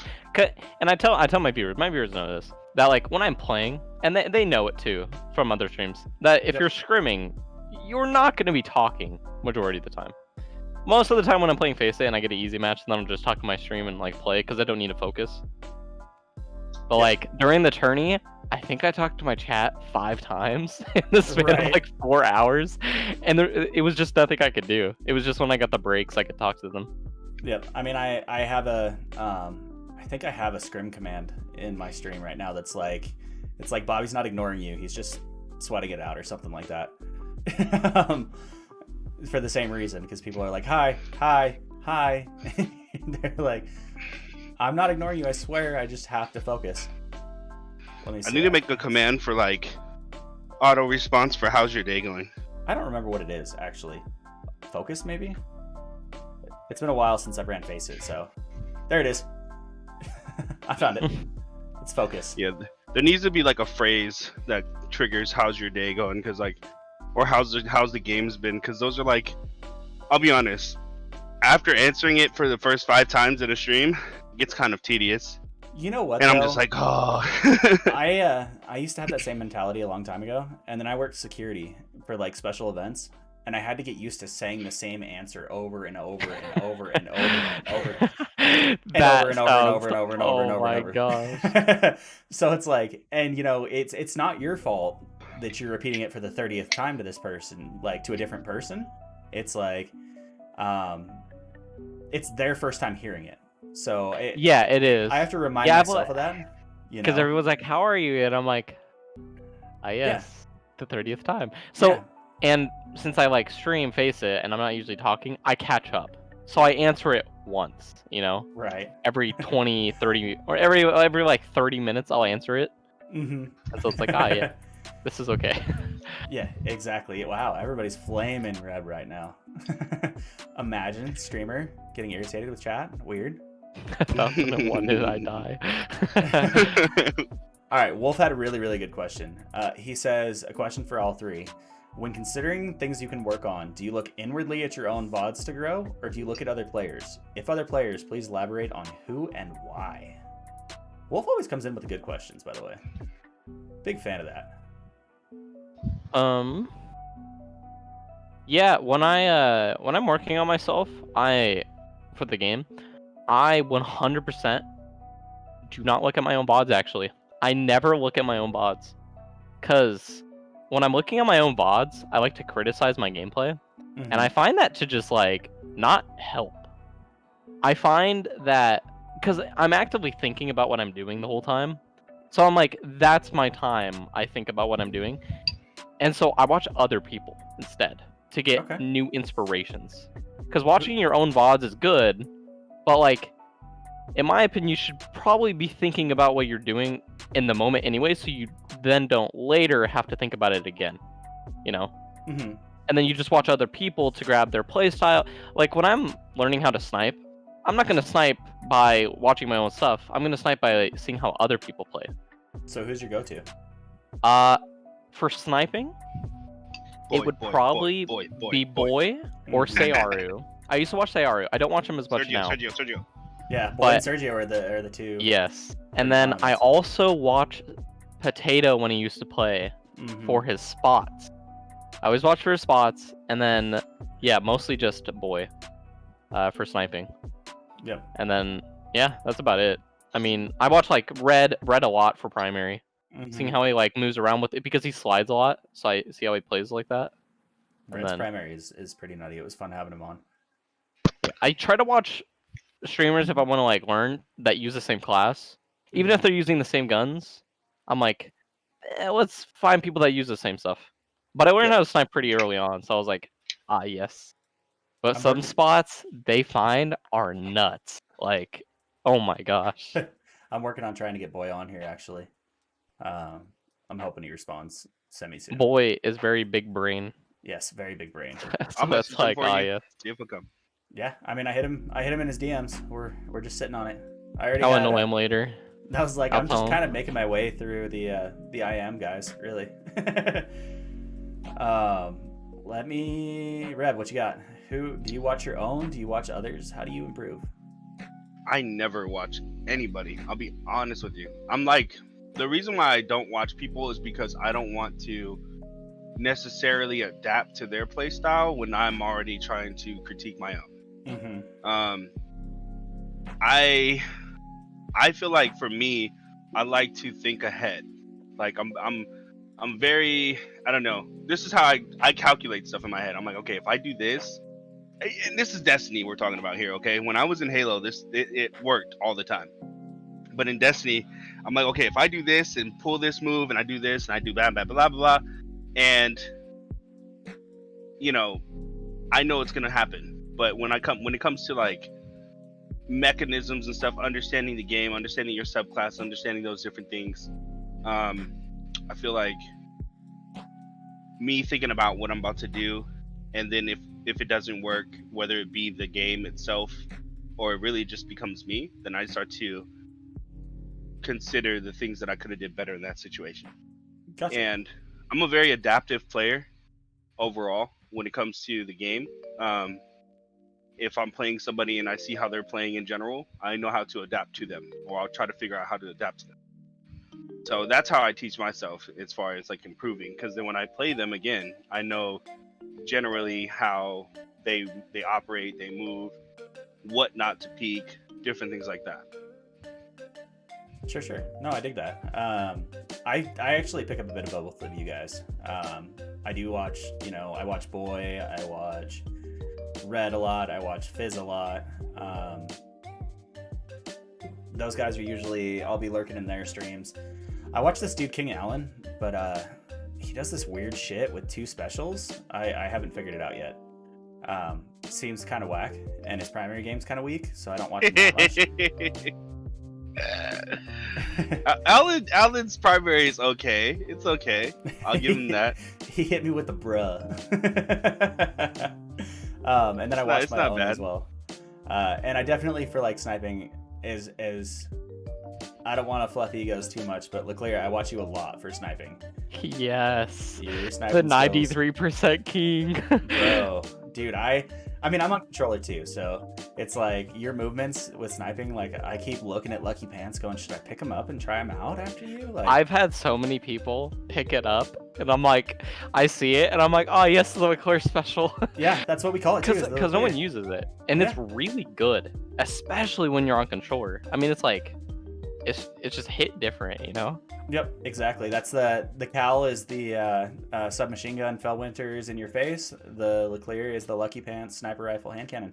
And I tell my viewers know this, that like when I'm playing, and they know it too from other streams, that if Yep. you're scrimming, you're not going to be talking majority of the time. Most of the time when I'm playing Face It and I get an easy match, then I'm just talking my stream and like play because I don't need to focus. But Yeah. like during the tourney, I think I talked to my chat 5 times in the span Right. of like 4 hours, and it was just nothing I could do. It was just when I got the breaks I could talk to them. Yep. I mean, I have a I think I have a scrim command in my stream right now that's like, it's like Bobby's not ignoring you, he's just sweating it out or something like that. For the same reason, because people are like, hi. They're like, I'm not ignoring you, I swear, I just have to focus. Let me see. I need to make a command for like auto response for how's your day going. I don't remember what it is actually. Focus maybe? It's been a while since I've ran Face It, so there it is. I found it. It's focus. Yeah, there needs to be like a phrase that triggers how's your day going, because like, or how's the game's been, because those are like, I'll be honest, after answering it for the first 5 times in a stream, it gets kind of tedious, You know what? and I'm though? just like, oh. I used to have that same mentality a long time ago, and then I worked security for like special events, and I had to get used to saying the same answer over and over and over and over and over. And over and over and over and over and over and over and over. Gosh. So it's like, and you know, it's not your fault that you're repeating it for the 30th time to this person, like to a different person. It's like, it's their first time hearing it. So Yeah, it is. I have to remind Yeah, myself but- of that. You Because know? everyone's like, "How are you?" And I'm like, yes, the 30th time." So, Yeah. and since I like stream Face It, and I'm not usually talking, I catch up. So I answer it once, you know, Right. every 20, 30, or every like 30 minutes, I'll answer it. Mm-hmm. And so it's like, yeah, this is okay. Yeah, exactly. Wow, everybody's flaming Reb right now. Imagine streamer getting irritated with chat. Weird. 1001 did I die? All right, Wolf had a really, really good question. He says, a question for all three. When considering things you can work on, do you look inwardly at your own VODs to grow, or do you look at other players? If other players, please elaborate on who and why. Wolf always comes in with the good questions, by the way. Big fan of that. Yeah, when I'm working on myself, for the game, I 100% do not look at my own VODs, actually. I never look at my own VODs. Because when I'm looking at my own VODs, I like to criticize my gameplay. Mhm. And I find that to just, like, not help. I find that... Because I'm actively thinking about what I'm doing the whole time. So I'm like, that's my time I think about what I'm doing. And so I watch other people instead to get Okay. new inspirations. Because watching your own VODs is good, but like, in my opinion, you should probably be thinking about what you're doing in the moment anyway, so you then don't later have to think about it again, you know? Mm-hmm. And then you just watch other people to grab their play style. Like when I'm learning how to snipe, I'm not going to snipe by watching my own stuff. I'm going to snipe by seeing how other people play. So who's your go-to? For sniping, Boy, it would boy, probably boy, be Boy or Mhm. Searu. I used to watch Searu. I don't watch him as much now. Sergio. Yeah, Boy But- and Sergio are the two. Yes. And Very then I honest. also watch Potato when he used to play Mhm. for his spots. I always watch for his spots, and then yeah, mostly just Boy for sniping. Yep. And then yeah, that's about it. I mean, I watch like Red a lot for primary, Mhm. seeing how he like moves around with it because he slides a lot. So I see how he plays like that. Red's then- primary is pretty nutty. It was fun having him on. I try to watch streamers if I want to like learn that use the same class, Even if they're using the same guns, I'm like, let's find people that use the same stuff. But I learned Yep. how to snipe pretty early on, so I was like, ah, yes. But I'm some working. spots they find are nuts. Like, oh my gosh. I'm working on trying to get Boy on here actually. Um, I'm hoping he responds semi soon. Boy is very big brain. Yes, very big brain. So I'll that's message him like, for ah, you. yes. See if he'll come. Yeah, I mean, I hit him in his DMs. We're just sitting on it. I already I'll had. annoy him later. That was like I'll I'm just tell kind him. of making my way through the IM guys, really. Let me Reb, what you got? Who do you watch your own? Do you watch others? How do you improve? I never watch anybody. I'll be honest with you. I'm like, the reason why I don't watch people is because I don't want to necessarily adapt to their play style when I'm already trying to critique my own. Mm-hmm. I feel like for me, I like to think ahead. Like I'm very, I don't know. This is how I calculate stuff in my head. I'm like, okay, if I do this, and this is Destiny we're talking about here, okay? When I was in Halo, it worked all the time. But in Destiny, I'm like, okay, if I do this and pull this move and I do this and I do blah blah blah blah blah, and you know, I know it's gonna happen. But when it comes to like mechanisms and stuff, understanding the game, understanding your subclass, understanding those different things, I feel like me thinking about what I'm about to do, and then if it doesn't work, whether it be the game itself or it really just becomes me, then I start to consider the things that I could have did better in that situation. Gotcha. And I'm a very adaptive player overall when it comes to the game. If I'm playing somebody and I see how they're playing in general, I know how to adapt to them, or I'll try to figure out how to adapt to them. So that's how I teach myself as far as like improving, because then when I play them again, I know generally how they operate, they move, what not to peek, different things like that. Sure. No, I dig that. I actually pick up a bit of both of you guys. I do watch, I watch Boy, I watch Red a lot, I watch Fizz a lot. Those guys are usually, I'll be lurking in their streams. I watch this dude King Allen, but he does this weird shit with 2 specials. I haven't figured it out yet. Seems kind of whack, and his primary game's kind of weak, so I don't watch him that much. Alan's primary is okay. It's okay. I'll give him that. He hit me with the bruh. And then I watched my own as well. And I definitely, for like sniping, is I don't want to fluff egos too much, but Leclear, I watch you a lot for sniping. Yes. Your The sniping 93% king. Bro, dude, I mean, I'm on controller too, so it's like your movements with sniping, like I keep looking at Lucky Pants going, should I pick him up and try him out after you? Like, I've had so many people pick it up, and I'm like, I see it, and I'm like, oh yes, the Leclear special. yeah, that's what we call it too. Because no one uses it, and it's really good, especially when you're on controller. I mean, it's like, it's just hit different, Yep, exactly. That's the Cal is the submachine gun Fellwinter's in your face. The Leclear is the Lucky Pants sniper rifle hand cannon,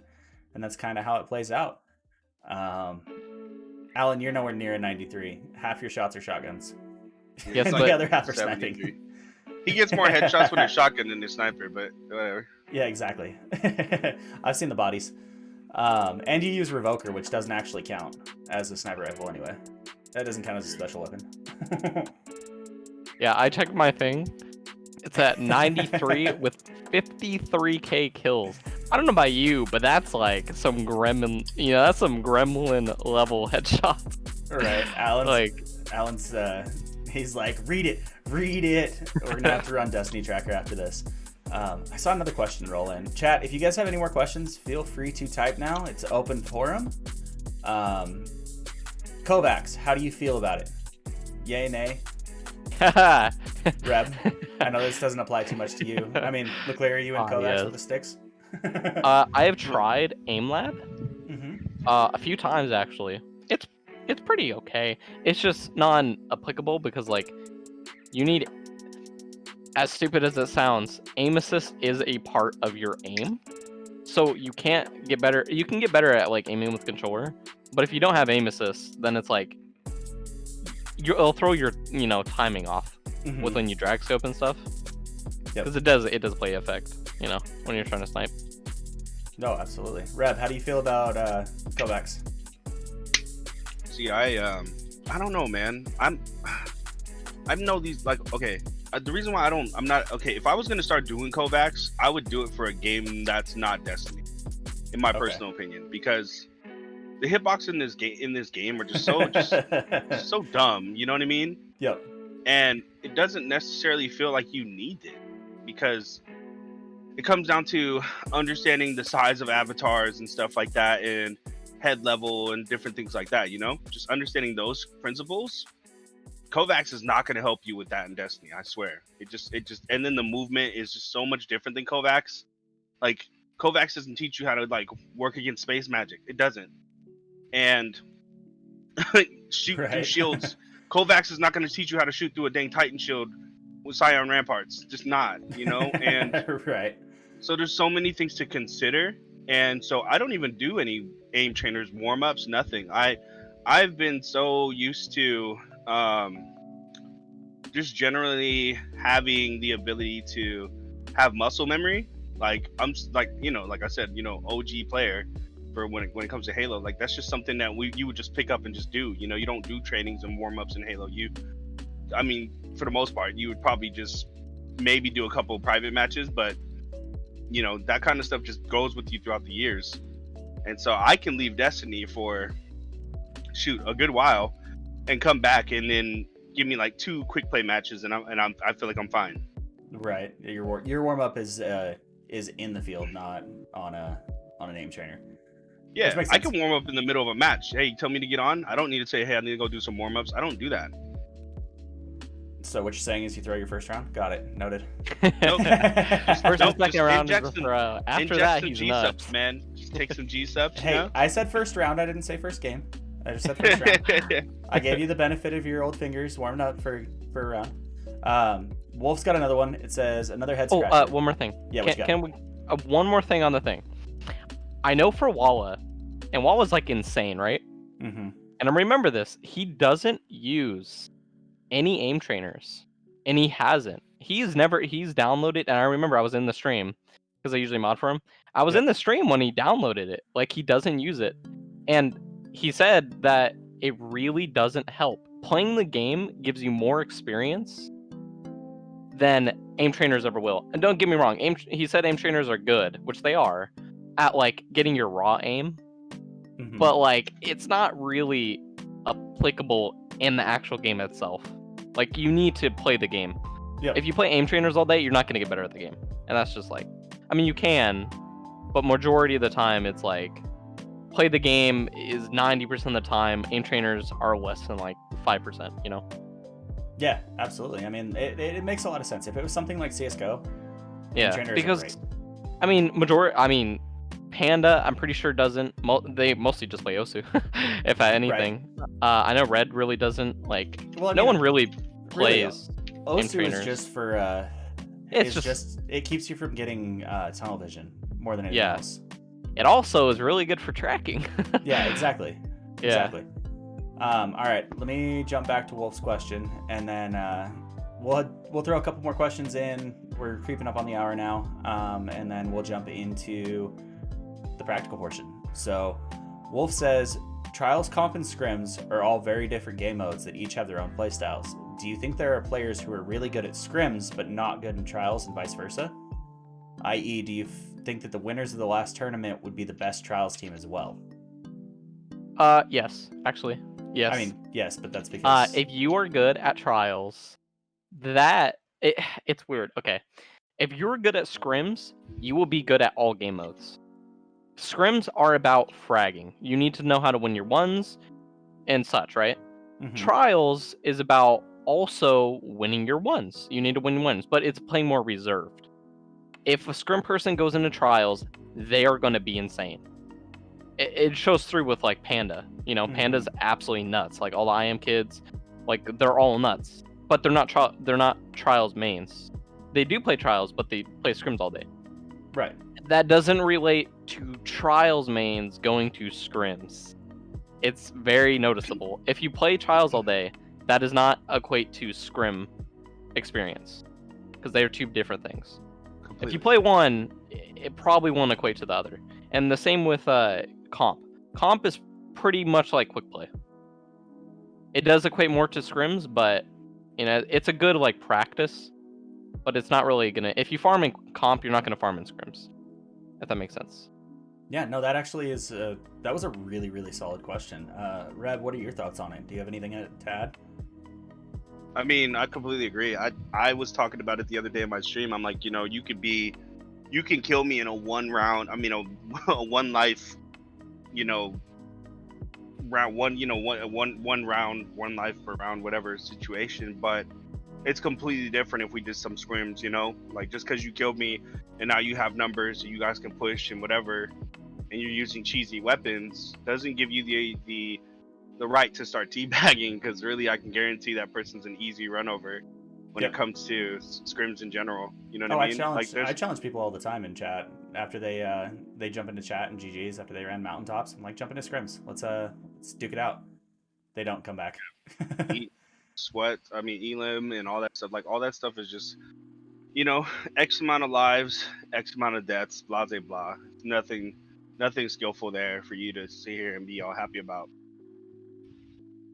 and that's kind of how it plays out. Alan, you're nowhere near a 93. Half your shots are shotguns. Yes, and but the other half are 73. sniping. He gets more headshots with a shotgun than a sniper, but whatever. Yeah, exactly. I've seen the bodies. And you use Revoker, which doesn't actually count as a sniper rifle anyway. That doesn't count as a special weapon. Yeah, I checked my thing. It's at 93 with 53k kills. I don't know about you, but that's like some gremlin, that's some gremlin level headshot. Right, Alan's he's like, read it. We're gonna have to run Destiny Tracker after this. I saw another question roll in. Chat, if you guys have any more questions, feel free to type now. It's open forum. Kovacs, how do you feel about it? Yay, nay? Reb, I know this doesn't apply too much to you. I mean, Leclear, are you in Kovacs yes. with the sticks? I have tried AimLab Mm-hmm. a few times actually. It's pretty okay. It's just non-applicable because like you need, as stupid as it sounds, aim assist is a part of your aim. So you can't get better. You can get better at like aiming with controller, but if you don't have aim assist, then it's like it'll throw your timing off Mhm. with when you drag scope and stuff. Yep. Because it does play effect, when you're trying to snipe. No, absolutely. Reb, how do you feel about Kovacs? See, I don't know, man. I know these, like, okay. The reason why I'm not okay. If I was gonna start doing Kovacs, I would do it for a game that's not Destiny, in my personal opinion, because the hitbox in this game are just so dumb. You know what I mean? Yep. And it doesn't necessarily feel like you need it, because it comes down to understanding the size of avatars and stuff like that, and head level and different things like that. Just understanding those principles. Kovacs is not going to help you with that in Destiny. I swear. It just, and then the movement is just so much different than Kovacs. Like, Kovacs doesn't teach you how to like work against space magic. It doesn't. And shoot through shields. Kovacs is not going to teach you how to shoot through a dang Titan shield with Scion Ramparts. Just not, And right. so there's so many things to consider. And so I don't even do any aim trainers, warm-ups, nothing. I've been so used to just generally having the ability to have muscle memory. Like I'm like like I said, OG player for when it comes to Halo. Like that's just something that you would just pick up and just do. You don't do trainings and warm-ups in Halo. For the most part, you would probably just maybe do a couple of private matches, but that kind of stuff just goes with you throughout the years. And so I can leave Destiny for a good while and come back and then give me like 2 quick play matches and I feel like I'm fine. Right. Your warm up is in the field, not on an aim trainer. Yeah, I can warm up in the middle of a match. Hey, you tell me to get on. I don't need to say, hey, I need to go do some warm ups. I don't do that. So what you're saying is you throw your first round? Got it. Noted. Nope. First and second round is a throw. After that, he's nuts. Man. Just take some G-subs. Hey, I said first round. I didn't say first game. I just said first round. I gave you the benefit of your old fingers warmed up for a round. Wolf's got another one. It says another head scratcher. One more thing. Yeah, can we one more thing on the thing? I know for Walla, and Walla's like insane, right? Mm-hmm. And I remember this. He doesn't use any aim trainers, and he hasn't. He's downloaded, and I remember I was in the stream because I usually mod for him. I was in the stream when he downloaded it. Like, he doesn't use it, and he said that it really doesn't help. Playing the game gives you more experience than aim trainers ever will. And don't get me wrong, he said aim trainers are good, which they are, at like getting your raw aim. Mm-hmm. But like, it's not really applicable in the actual game itself. Like, you need to play the game. Yep. If you play aim trainers all day, you're not going to get better at the game. And that's just like, I mean, you can, but majority of the time it's like, play the game is 90% of the time. Aim trainers are less than like 5%, Yeah, absolutely. I mean, it makes a lot of sense. If it was something like CSGO, yeah, because Panda, I'm pretty sure doesn't. They mostly just play Osu, if anything. Right. I know Red really doesn't like. Well, no one really plays. Really, Osu is just for. It's just it keeps you from getting tunnel vision more than anything else. It also is really good for tracking. Yeah, exactly. Yeah. Exactly. All right, let me jump back to Wolf's question, and then we'll throw a couple more questions in. We're creeping up on the hour now, and then we'll jump into the practical portion. So, Wolf says, Trials, Comp, and Scrims are all very different game modes that each have their own playstyles. Do you think there are players who are really good at Scrims but not good in Trials and vice versa? I.e., do you think that the winners of the last tournament would be the best Trials team as well? Yes, actually. Yes. I mean, yes, but that's because... if you are good at Trials, it's weird. Okay. If you're good at Scrims, you will be good at all game modes. Scrims are about fragging. You need to know how to win your ones and such, right? Mm-hmm. Trials is about also winning your ones. You need to win ones, but it's playing more reserved. If a Scrim person goes into Trials, they are going to be insane. It shows through with like Panda. Mm-hmm. Panda's absolutely nuts. Like all the IM kids, like they're all nuts. But they're not Trials mains. They do play Trials, but they play Scrims all day. Right. That doesn't relate to Trials mains going to Scrims. It's very noticeable. If you play Trials all day, that does not equate to Scrim experience, because they are two different things. Completely. If you play one, it probably won't equate to the other. And the same with comp. Comp is pretty much like quick play. It does equate more to scrims, but it's a good like practice. But it's not really gonna. If you farm in comp, you're not gonna farm in scrims. If that makes sense. Yeah, no, that actually is that was a really, really solid question. Reb, what are your thoughts on it? Do you have anything to add? I mean, I completely agree. I was talking about it the other day in my stream. I'm like, you can kill me in a one round. I mean, a one life, round one, one round, one life per round, whatever situation. But it's completely different if we did some scrims. Like just because you killed me and now you have numbers, so you guys can push and whatever, and you're using cheesy weapons, doesn't give you the right to start teabagging, because really I can guarantee that person's an easy run over when it comes to scrims in general. You know what I mean? I challenge people all the time in chat after they jump into chat and GGs after they ran mountaintops. I'm like, jump into scrims. Let's duke it out. They don't come back. Sweat, Elim and all that stuff. Like all that stuff is just, X amount of lives, X amount of deaths, blah blah blah. Nothing skillful there for you to sit here and be all happy about.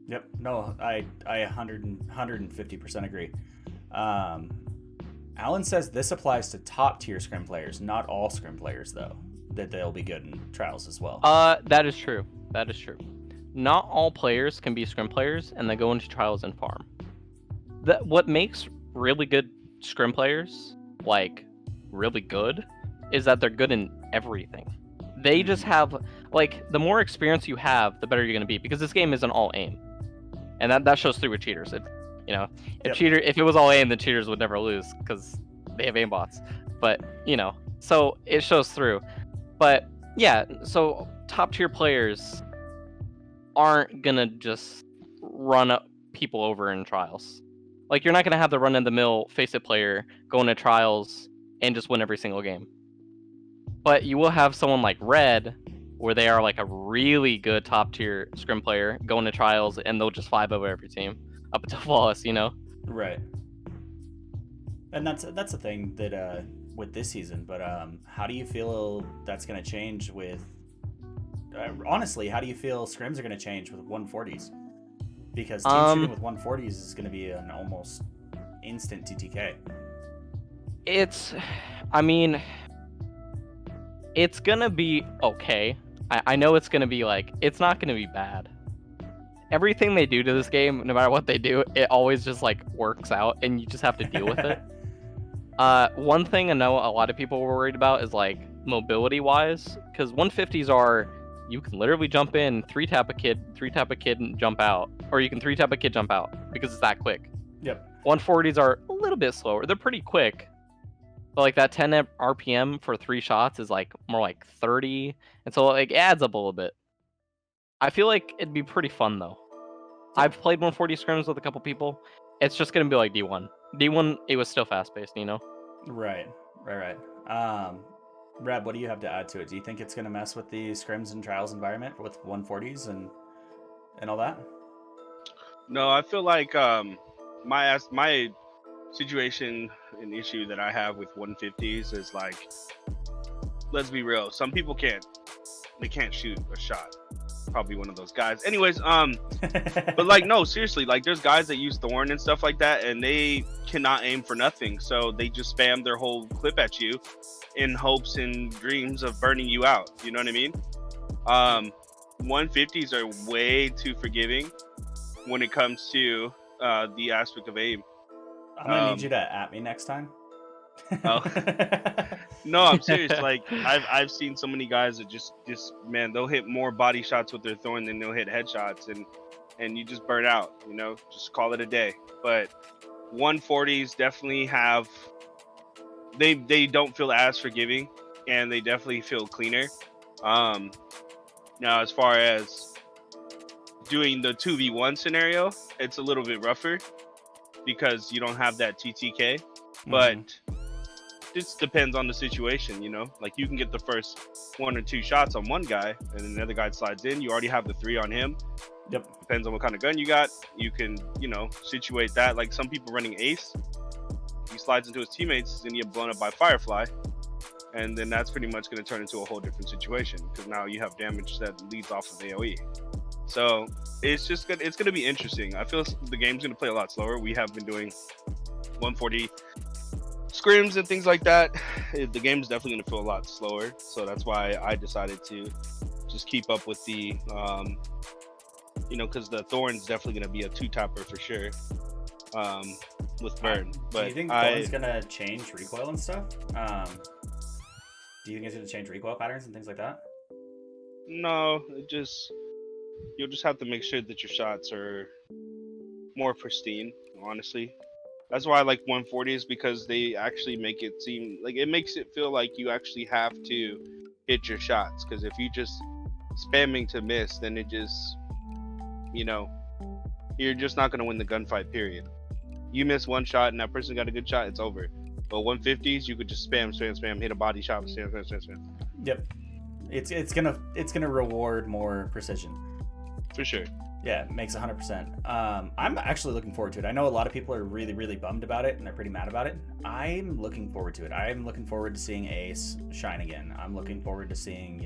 Yep. No, I 150% agree. Alan says this applies to top tier scrim players, not all scrim players though. That they'll be good in trials as well. That is true. Not all players can be scrim players, and they go into trials and farm. What makes really good scrim players like really good is that they're good in everything. They just have like the more experience you have, the better you're gonna be, because this game isn't all aim. And that shows through with cheaters. If it was all aim, the cheaters would never lose because they have aimbots. But so it shows through. But yeah, so top tier players aren't gonna just run up people over in trials. Like you're not gonna have the run in the mill face it player go into trials and just win every single game. But you will have someone like Red, where they are like a really good top tier scrim player, go into trials and they'll just 5-0 every team up until flawless, Right. And that's the thing that with this season. But how do you feel that's going to change with? Honestly, how do you feel scrims are going to change with 140s? Because team shooting with 140s is going to be an almost instant TTK. It's gonna be okay. I know it's gonna be like, it's not gonna be bad. Everything they do to this game, no matter what they do, it always just like works out, and you just have to deal with it. One thing I know a lot of people were worried about is like mobility wise, because 150s are, you can literally jump in, 3-tap a kid and jump out, or you can 3-tap a kid, jump out, because it's that quick. Yep. 140s are a little bit slower. They're pretty quick. But like that 10 RPM for 3 shots is like more like 30, and so it adds up a little bit. I feel like it'd be pretty fun though. I've played 140 scrims with a couple people. It's just gonna be like D1. D1, it was still fast paced, Right. Reb, what do you have to add to it? Do you think it's gonna mess with the scrims and trials environment with 140s and all that? No, I feel like my situation and issue that I have with 150s is like, let's be real, some people can't shoot a shot. Probably one of those guys. Anyways, but like, no, seriously, like there's guys that use Thorn and stuff like that, and they cannot aim for nothing, so they just spam their whole clip at you in hopes and dreams of burning you out. You know what I mean? 150s are way too forgiving when it comes to the aspect of aim. I'm gonna need you to at me next time. Oh. No, I'm serious. Like I've seen so many guys that just man, they'll hit more body shots with their Thorn than they'll hit headshots, and you just burn out. Just call it a day. But 140s definitely have, they don't feel as forgiving, and they definitely feel cleaner. Now as far as doing the 2v1 scenario, it's a little bit rougher because you don't have that TTK, but it depends on the situation, like you can get the first 1 or 2 shots on one guy and then the other guy slides in, you already have the 3 on him, Yep. Depends on what kind of gun you got. You can, situate that. Like some people running Ace, he slides into his teammates, he's gonna get blown up by Firefly, and then that's pretty much gonna turn into a whole different situation because now you have damage that leads off of AOE. So it's just good. It's gonna be interesting. I feel the game's gonna play a lot slower. We have been doing 140 scrims and things like that. The game's definitely gonna feel a lot slower. So that's why I decided to just keep up with the, because the Thorn's definitely gonna be a 2-tapper for sure. With Burn. Do you think Thorn's gonna change recoil and stuff? Do you think it's gonna change recoil patterns and things like that? No, you'll just have to make sure that your shots are more pristine, honestly. That's why I like 140s, because they actually make it seem like it makes it feel like you actually have to hit your shots. Because if you just spamming to miss, then it just, you're just not going to win the gunfight, period. You miss one shot and that person got a good shot, it's over. But 150s, you could just spam, hit a body shot, spam. Yep. It's gonna reward more precision. For sure. Yeah, makes 100%. I'm actually looking forward to it. I know a lot of people are really, really bummed about it and they're pretty mad about it. I'm looking forward to it. I'm looking forward to seeing Ace shine again. I'm looking forward to seeing,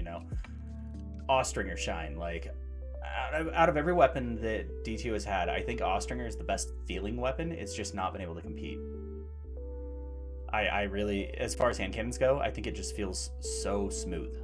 Austringer shine. Like, out of every weapon that D2 has had, I think Austringer is the best feeling weapon. It's just not been able to compete. I really, as far as hand cannons go, I think it just feels so smooth.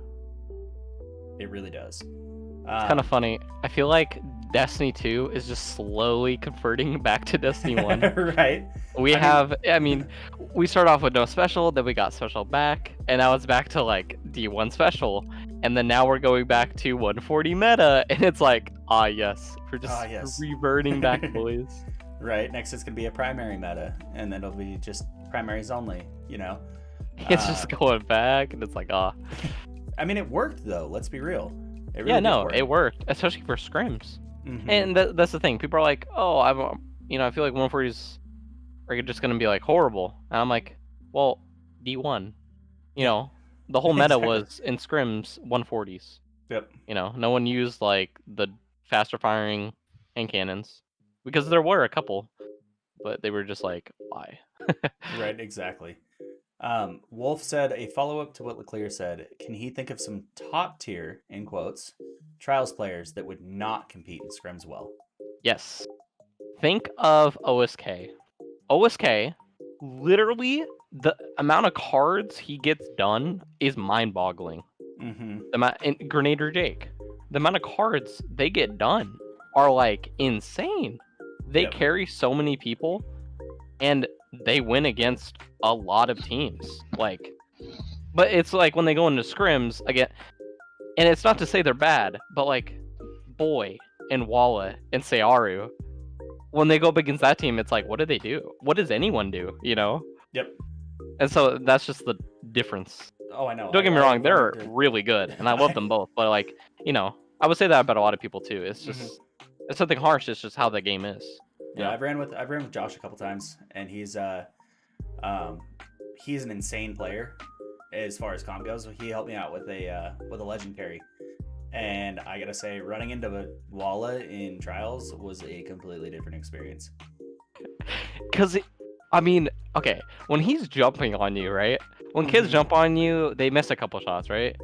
It really does. It's kind of funny. I feel like Destiny 2 is just slowly converting back to Destiny 1. Right. We start off with no special, then we got special back, and now it's back to like D1 special, and then now we're going back to 140 meta, and it's like, yes, we're just reverting back, boys. Right. Next it's gonna be a primary meta, and then it'll be just primaries only. It's just going back, and it's like, I mean, it worked though. Let's be real. It worked, especially for scrims. Mm-hmm. And that's the thing. People are like, I feel like 140s are just gonna be like horrible. And I'm like, well, D1, the whole meta was in scrims 140s. Yep. No one used like the faster firing hand cannons because there were a couple, but they were just like, why? Right. Exactly. Wolf said a follow-up to what Leclear said. Can he think of some top tier, in quotes, trials players that would not compete in scrims well? Yes. Think of OSK. OSK, literally, the amount of cards he gets done is mind-boggling. Mm-hmm. And Grenadier Jake, the amount of cards they get done are like insane. They carry so many people, and they win against a lot of teams. But it's like when they go into scrims again, and it's not to say they're bad, but like Boy and Walla and Searu, when they go up against that team, it's like, what do they do? What does anyone do? Yep. And so that's just the difference. Oh, I know. Don't get me wrong, they're really good, and I love them both. But I would say that about a lot of people too. It's just it's something harsh. It's just how the game is. Yeah, I've ran with Josh a couple times, and he's an insane player as far as comp goes. He helped me out with a legend carry, and I gotta say, running into Walla in trials was a completely different experience. Because when he's jumping on you, right? When kids jump on you, they miss a couple shots, right?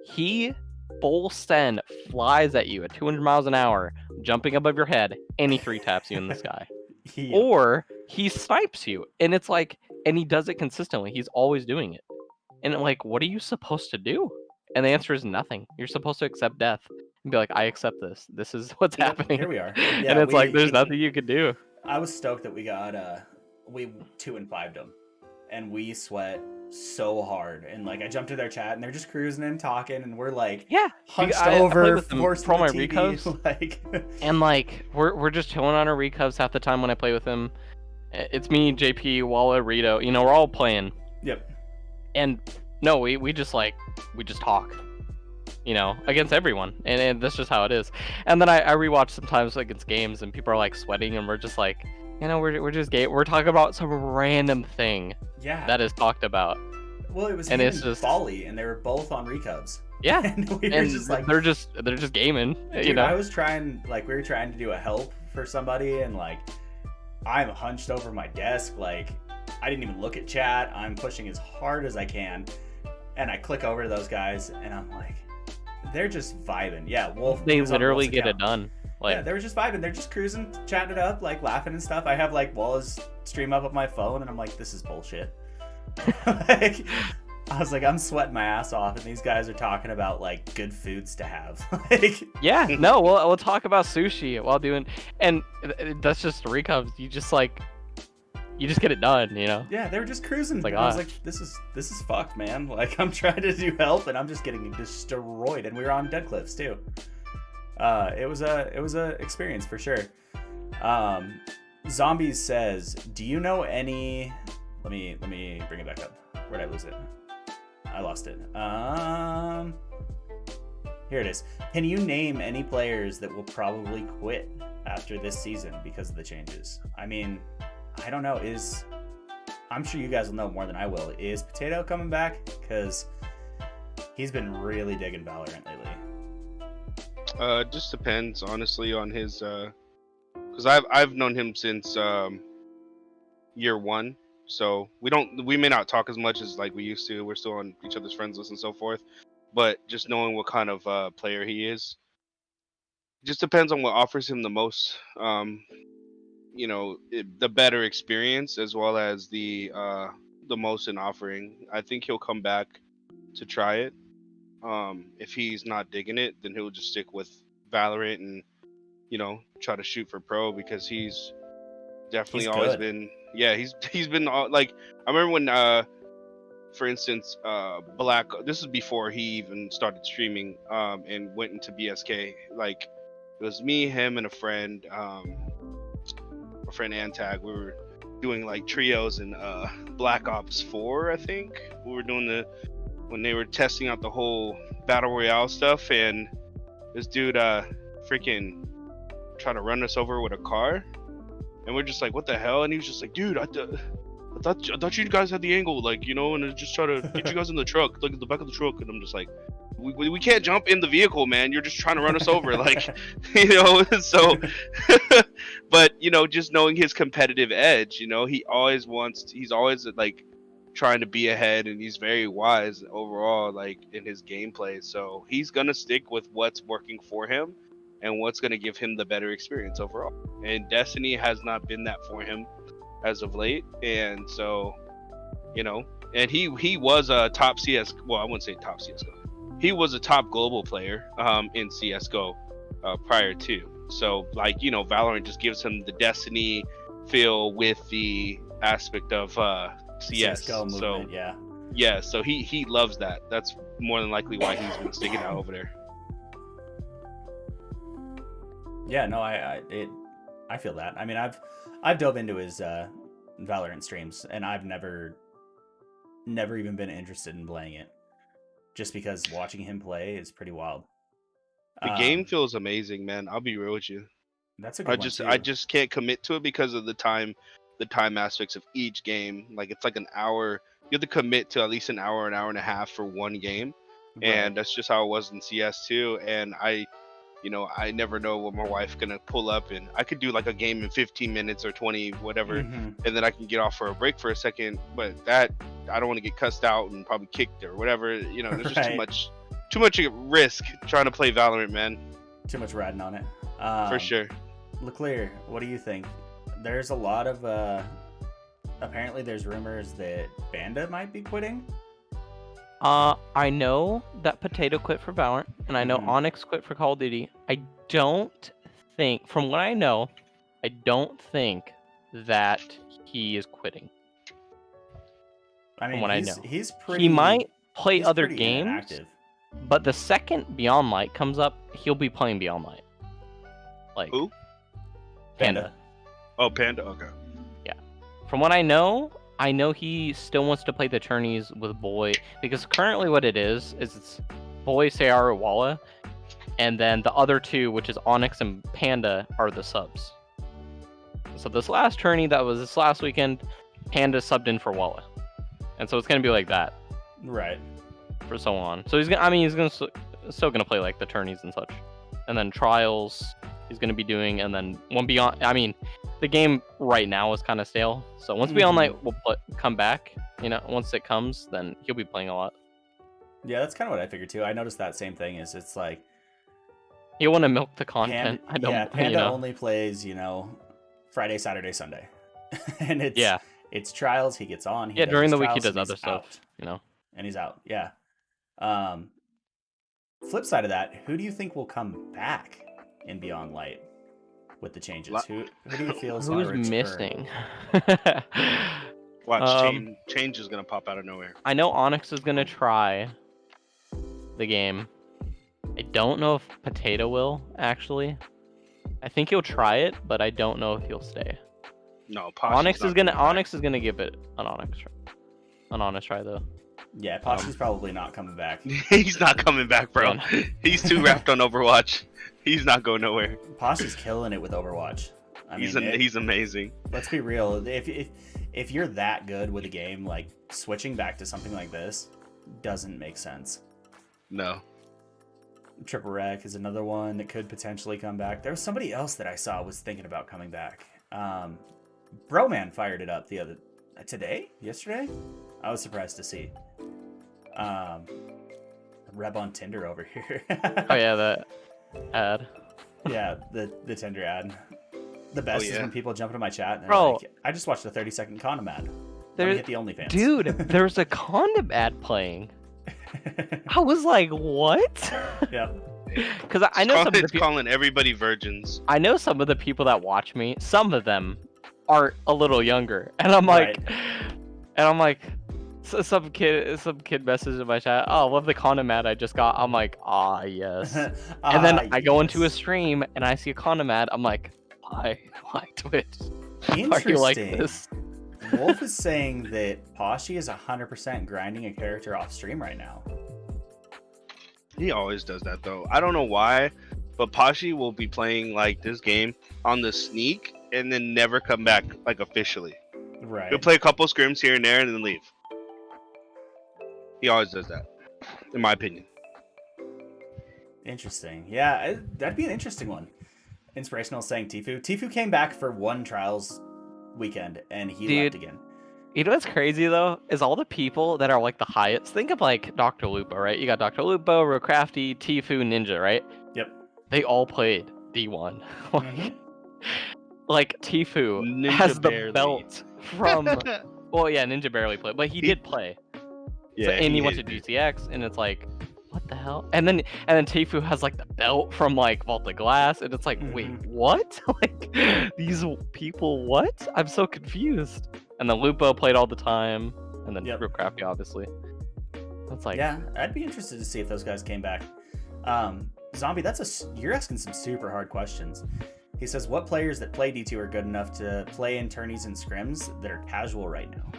He full send flies at you at 200 miles an hour, jumping above your head, and he 3-taps you in the sky. Or he snipes you, and it's like, and he does it consistently. He's always doing it. And like, what are you supposed to do? And the answer is nothing. You're supposed to accept death and be like, I accept this. This is what's happening. Here we are. Yeah, and it's like, there's nothing you can do. I was stoked that we got, we 2-5'd them, and we sweat so hard. And like, I jumped to their chat, and they're just cruising and talking, and we're like, hunched over, forced pro my TV, recovs, like, and like, we're just chilling on our recovs half the time when I play with him. It's me, JP, Walla, Rito. We're all playing. Yep. And no, we just talk, against everyone, and that's just how it is. And then I rewatch sometimes against games, and people are like sweating, and we're just like, we're just we're talking about some random thing that is talked about. Well, it was And him it's and just- Folly, and they were both on recubs. Yeah, And we were and just like, they're just gaming, dude, you know. I was trying, like, we were trying to do a help for somebody, and like, I'm hunched over my desk, like, I didn't even look at chat. I'm pushing as hard as I can, and I click over to those guys, and I'm like, they're just vibing. Yeah, Wolf. They he was on literally Wolf's get it account. done. Like, Yeah, they were just vibing. They're just cruising, chatting it up, like laughing and stuff. I have like Wallace stream up on my phone, and I'm like, this is bullshit. Like, I was like, I'm sweating my ass off, and these guys are talking about like good foods to have. Like, yeah, no, we'll talk about sushi while doing, and that's just recubs. You just get it done, you know. yeah, they were just cruising. Like, And I was like, this is fucked, man. Like, I'm trying to do help, and I'm just getting destroyed. And we were on Dead Cliffs too. It was a experience for sure. Zombies says, do you know any? Let me bring it back up. Where'd I lose it? I lost it. Here it is. Can you name any players that will probably quit after this season because of the changes? I mean, I don't know. I'm sure you guys will know more than I will. Is Potato coming back? Because he's been really digging Valorant lately. Just depends, honestly, on his. Because I've known him since year one, so we may not talk as much as like we used to. We're still on each other's friends list and so forth, but just knowing what kind of player he is, just depends on what offers him the most. The better experience as well as the most in offering. I think he'll come back to try it. If he's not digging it, then he'll just stick with Valorant and try to shoot for pro, because he's definitely He's always good. been he's been like, I remember when for instance Black, this is before he even started streaming and went into BSK. Like, it was me, him, and a friend Antag. We were doing like trios in Black Ops 4, I think. We were doing when they were testing out the whole battle royale stuff, and this dude freaking tried to run us over with a car, and we're just like, what the hell? And he was just like, dude, I thought you guys had the angle, like, and just try to get you guys in the truck, like in the back of the truck. And I'm just like, we can't jump in the vehicle, man. You're just trying to run us over, like, so but just knowing his competitive edge, he's always like trying to be ahead, and he's very wise overall, like, in his gameplay. So he's gonna stick with what's working for him and what's gonna give him the better experience overall. And Destiny has not been that for him as of late, and so and he was a top CS, well, I wouldn't say top CS:GO. He was a top global player in CS:GO prior to. So, like, Valorant just gives him the Destiny feel with the aspect of CS. CS:GO movement, So yeah. yeah, so he loves that. That's more than likely why he's been sticking out over there. Yeah, no, I feel that. I mean, I've dove into his Valorant streams, and I've never even been interested in playing it, just because watching him play is pretty wild. The game feels amazing, man. I'll be real with you. That's a good one too. I just can't commit to it because of the time aspects of each game. Like, it's like an hour. You have to commit to at least an hour and a half for one game, and that's just how it was in CS too. And I never know what my wife's gonna pull up, and I could do like a game in 15 minutes or 20, whatever, and then I can get off for a break for a second. But that, I don't want to get cussed out and probably kicked or whatever. There's just too much risk trying to play Valorant, man. Too much riding on it. For sure. Leclear, what do you think? There's a lot of apparently there's rumors that Banda might be quitting. I know that Potato quit for Valorant, and I know Onyx quit for Call of Duty. I don't think, from what I know, that he is quitting. I mean, from what I know, he's pretty. He might play he's other pretty games, inactive. but the second Beyond Light comes up, he'll be playing Beyond Light. Like, who? Panda. Oh, Panda. Okay. Yeah. From what I know he still wants to play the tourneys with Boy, because currently what it is it's Boy, Sayara, Walla, and then the other two, which is Onyx and Panda, are the subs. So this last tourney that was this last weekend, Panda subbed in for Walla. And so it's going to be like that. Right. for so on. So he's gonna. I mean, he's gonna still gonna play like the tourneys and such, and then trials he's gonna be doing, and then one beyond. I mean, the game right now is kind of stale. So once Beyond Light will come back, once it comes, then he'll be playing a lot. Yeah, that's kind of what I figured too. I noticed that same thing. Is it's like you want to milk the content. Panda only plays Friday, Saturday, Sunday, and it's trials. He gets on. He during the week he trials, does other stuff. And he's out. Yeah. Flip side of that, who do you think will come back in Beyond Light with the changes? Who do you feel is going to return? Missing? Watch, change is gonna pop out of nowhere. I know Onyx is gonna try the game. I don't know if Potato will actually. I think he'll try it, but I don't know if he'll stay. No, Onyx is gonna give it an honest try though. Yeah, Pashi's probably not coming back. He's not coming back, bro. He's too wrapped on Overwatch. He's not going nowhere. Pashi's killing it with Overwatch. He's amazing. Let's be real. If you're that good with a game, like switching back to something like this doesn't make sense. No. Triple Wreck is another one that could potentially come back. There was somebody else that I saw was thinking about coming back. Broman fired it up yesterday. I was surprised to see. Reb on Tinder over here. Oh yeah, that ad. Yeah, the Tinder ad. The best is when people jump into my chat and they're like, I just watched a 30-second condom ad. Let me hit the OnlyFans. Dude, there's a condom ad playing. I was like, what? Yeah. Because I know some of the people calling everybody virgins. I know some of the people that watch me. Some of them are a little younger, and I'm like, so some kid messaged in my chat. Oh, love the condom ad I just got. I'm like, yes. And then I go into a stream and I see a condom ad. I'm like, why Twitch? Are you like this? Wolf is saying that Pashi is 100% grinding a character off stream right now. He always does that though. I don't know why, but Pashi will be playing like this game on the sneak and then never come back like officially. Right. He'll play a couple scrims here and there and then leave. He always does that, in my opinion. Interesting. Yeah, that'd be an interesting one. Inspirational saying Tfue. Tfue came back for one trials weekend and he left again. You know what's crazy though? Is all the people that are like the highest. Think of like Dr. Lupo, right? You got Dr. Lupo, Rocrafty, Tfue, Ninja, right? Yep. They all played D1. Like Tfue Ninja has barely. the belt from. Well, yeah, Ninja barely played, but he did play. Yeah, so, and he went to GTX, and it's like, what the hell? And then Tfue has like the belt from like Vault of Glass, and it's like, wait, what? Like these people, what? I'm so confused. And then Lupo played all the time, and then Rocrafty, obviously. That's like, yeah, I'd be interested to see if those guys came back. Zombie, you're asking some super hard questions. He says, what players that play D2 are good enough to play in tourneys and scrims that are casual right now?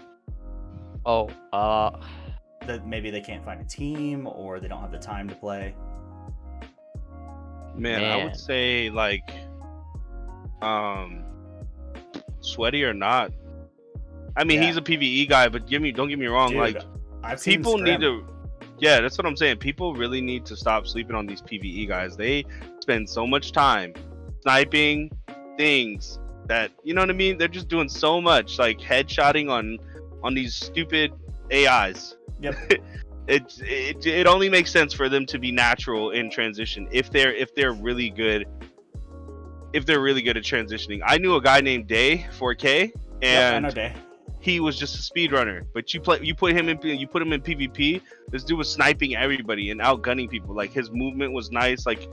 That maybe they can't find a team or they don't have the time to play. Man, I would say like Sweaty or not. I mean, he's a PvE guy, but don't get me wrong. Dude, like, people need to. Yeah, that's what I'm saying. People really need to stop sleeping on these PvE guys. They spend so much time sniping things that, you know what I mean? They're just doing so much, like headshotting on these stupid AIs. Yep. It only makes sense for them to be natural in transition if they're really good. If they're really good at transitioning. I knew a guy named Day 4K, and I know Day. He was just a speedrunner. But you put him in PvP. This dude was sniping everybody and outgunning people. Like, his movement was nice. Like,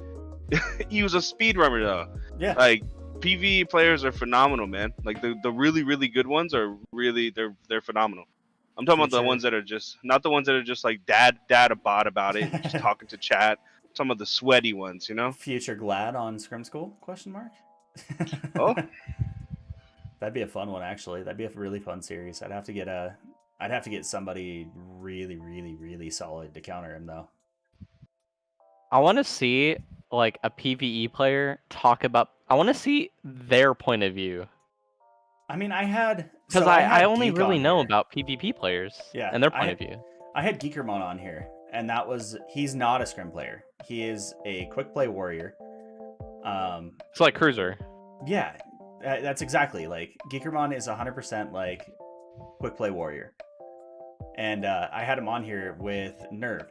he was a speedrunner though. Yeah. Like, PvE players are phenomenal, man. Like, the really, really good ones are really they're phenomenal. I'm talking about the ones that are just not the ones that are just like dad a bot about it, just talking to chat. Some of the sweaty ones, you know. Future Glad on Scrim School? ? Oh, that'd be a fun one actually. That'd be a really fun series. I'd have to get somebody really, really, really solid to counter him though. I want to see like a PvE player talk about. I want to see their point of view. I mean, I only really know about PvP players and their point of view. I had Geekermon on here, and he's not a Scrim player. He is a quick play warrior. It's like Cruiser. Yeah, that's exactly like Geekermon is 100% like quick play warrior. And I had him on here with Nerve.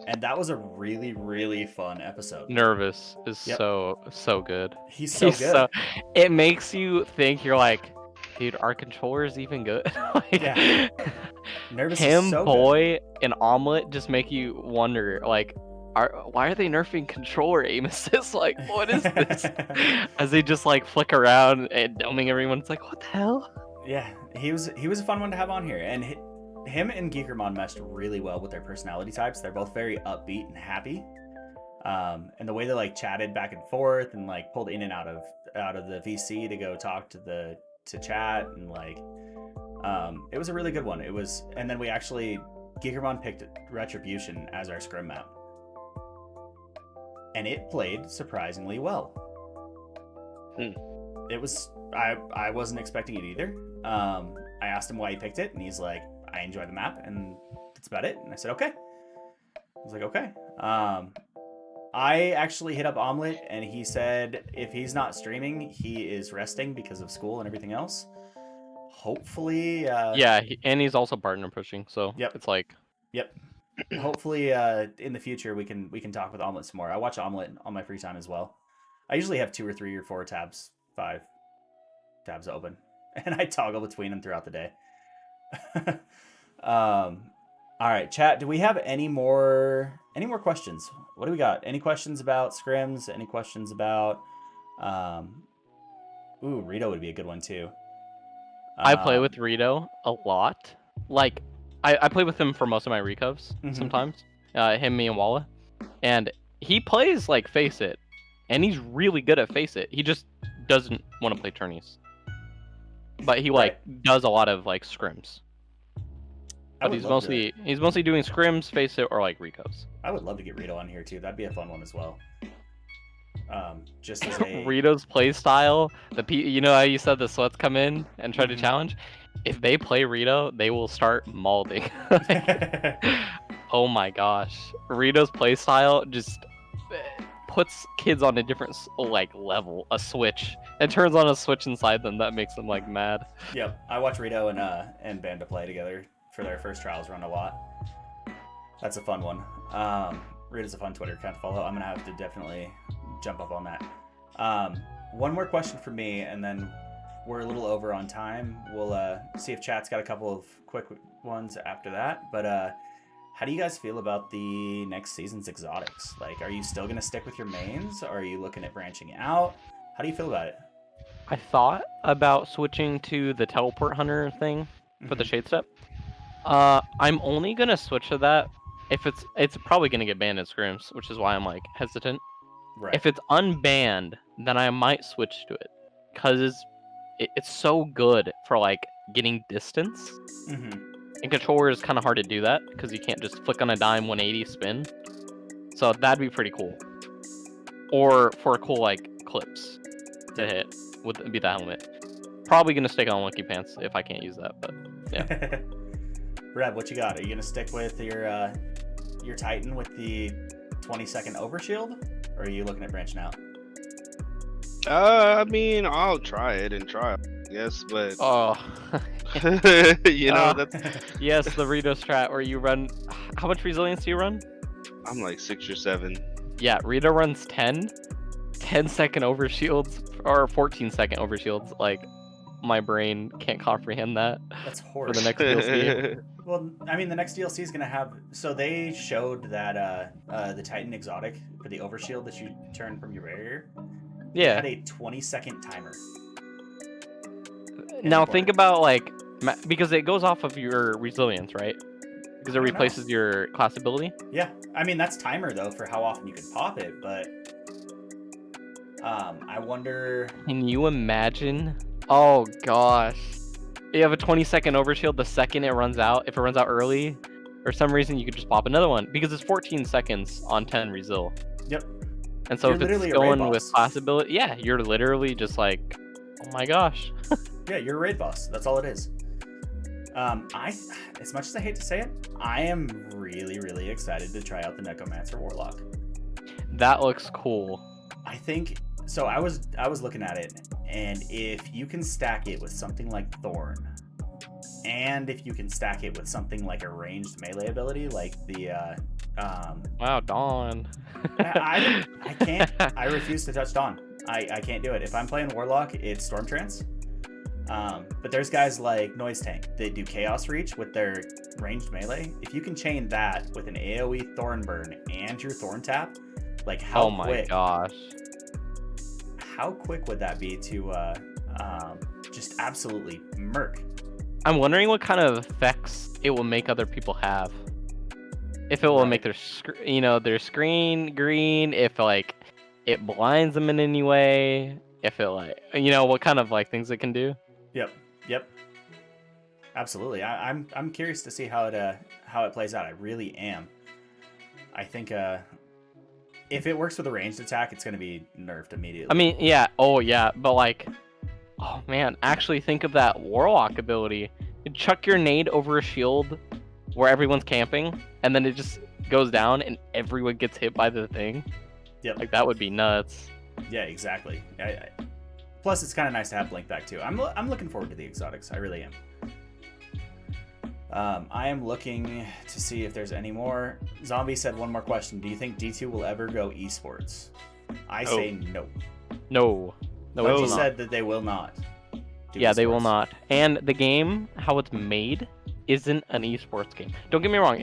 And that was a really, really fun episode. Nervous is Yep. so good. He's so good. It makes you think, you're like, dude, our controller is even good. Like, Yeah. Nervous him, is so Boy, and Omelet just make you wonder, like, why are they nerfing controller aim assist? Like, what is this? As they just like flick around and doming everyone. It's like, what the hell? Yeah, he was a fun one to have on here, and him and Geekermon meshed really well with their personality types. They're both very upbeat and happy, and the way they like chatted back and forth and like pulled in and out of the VC to go talk to chat, and like it was a really good one. And then Geekermon picked Retribution as our Scrim map, and it played surprisingly well. It was I wasn't expecting it either. I asked him why he picked it, and he's like, I enjoy the map, and that's about it. And I said, okay. I was like, okay. I actually hit up Omelet, and he said if he's not streaming, he is resting because of school and everything else. Hopefully. Yeah, and he's also partner pushing, so Yep. it's like. Yep. Hopefully, in the future, we can talk with Omelet some more. I watch Omelet on my free time as well. I usually have 2 or 3 or 4 tabs, 5 tabs open, and I toggle between them throughout the day. All right, chat. Do we have any more questions? What do we got? Any questions about scrims? Any questions about? Rito would be a good one too. I play with Rito a lot. Like, I play with him for most of my recovs sometimes. Him, me, and Walla. And he plays like Face It. And he's really good at Face It. He just doesn't want to play tourneys. But he like does a lot of like scrims. But he's mostly doing scrims, Face It, or like recovs. I would love to get Rito on here too. That'd be a fun one as well. Just as a Rito's play style, you know how you said the sweats come in and try to challenge? If they play Rito, they will start mauling. Oh my gosh. Rito's play style just puts kids on a different like level, a switch. It turns on a switch inside them that makes them like mad. Yep, I watch Rito and Banda play together for their first trials run a lot. That's a fun one. Rito's a fun Twitter account to follow. I'm gonna have to definitely jump up on that. One more question for me, and then we're a little over on time. We'll see if chat's got a couple of quick ones after that. But how do you guys feel about the next season's exotics? Like, are you still gonna stick with your mains? Or are you looking at branching out? How do you feel about it? I thought about switching to the teleport hunter thing for the shade step. I'm only gonna switch to that if it's probably gonna get banned in scrims, which is why I'm like hesitant. Right. If it's unbanned, then I might switch to it, because it's so good for like getting distance. And controller is kind of hard to do that because you can't just flick on a dime 180 spin. So that'd be pretty cool. Or for cool like clips to hit would be the helmet. Probably gonna stick on Lucky Pants if I can't use that, but yeah. Brad, what you got? Are you gonna stick with your Titan with the 20-second overshield, or are you looking at branching out? I mean, I'll try it, I guess, but Oh, you know, that's yes, the Rito strat where you run. How much resilience do you run? I'm like 6 or 7. Yeah, Rito runs 10-second overshields or 14-second overshields. Like, my brain can't comprehend that. That's For horrible. the next DLC. Well, I mean, the next DLC is gonna have. So they showed that the Titan exotic for the overshield that you turn from your barrier. Yeah. Had a 20-second timer. Now think about like, because it goes off of your resilience, right? Because it replaces your class ability. Yeah, I mean that's timer though for how often you can pop it, but I wonder. Can you imagine? Oh gosh, you have a 20-second overshield. The second it runs out, if it runs out early, for some reason you could just pop another one because it's 14 seconds on 10 resil. Yep. And so You're if it's literally a going raid with boss. class ability, yeah, you're literally just like, oh my gosh. Yeah, you're a raid boss. That's all it is. I, as much as I hate to say it, I am really, really excited to try out the Necromancer Warlock. That looks cool. I think so. I was looking at it, and if you can stack it with something like Thorn, and if you can stack it with something like a ranged melee ability, like the Wow, Dawn. I can't. I refuse to touch Dawn. I can't do it. If I'm playing Warlock, it's Storm Trance. But there's guys like Noise Tank that do Chaos Reach with their ranged melee. If you can chain that with an AoE Thorn Burn and your Thorn Tap, like Oh my gosh. how quick would that be to just absolutely murk? I'm wondering what kind of effects it will make other people have. If it will Right. make their their screen green, if like it blinds them in any way, if it like what kind of like things it can do. Yep. Absolutely. I'm curious to see how it plays out. I really am. I think if it works with a ranged attack, it's going to be nerfed immediately. I mean, yeah, oh yeah, but like, oh man, actually think of that Warlock ability. You chuck your nade over a shield where everyone's camping, and then it just goes down and everyone gets hit by the thing. Yep. Like that would be nuts. Yeah, exactly. Plus, it's kind of nice to have Blink back too. I'm looking forward to the exotics. I really am. I am looking to see if there's any more. Zombie said one more question. Do you think D2 will ever go esports? I say no. No, it Bungie will not. said that they will not. Yeah, they will not. And the game, how it's made, isn't an esports game. Don't get me wrong.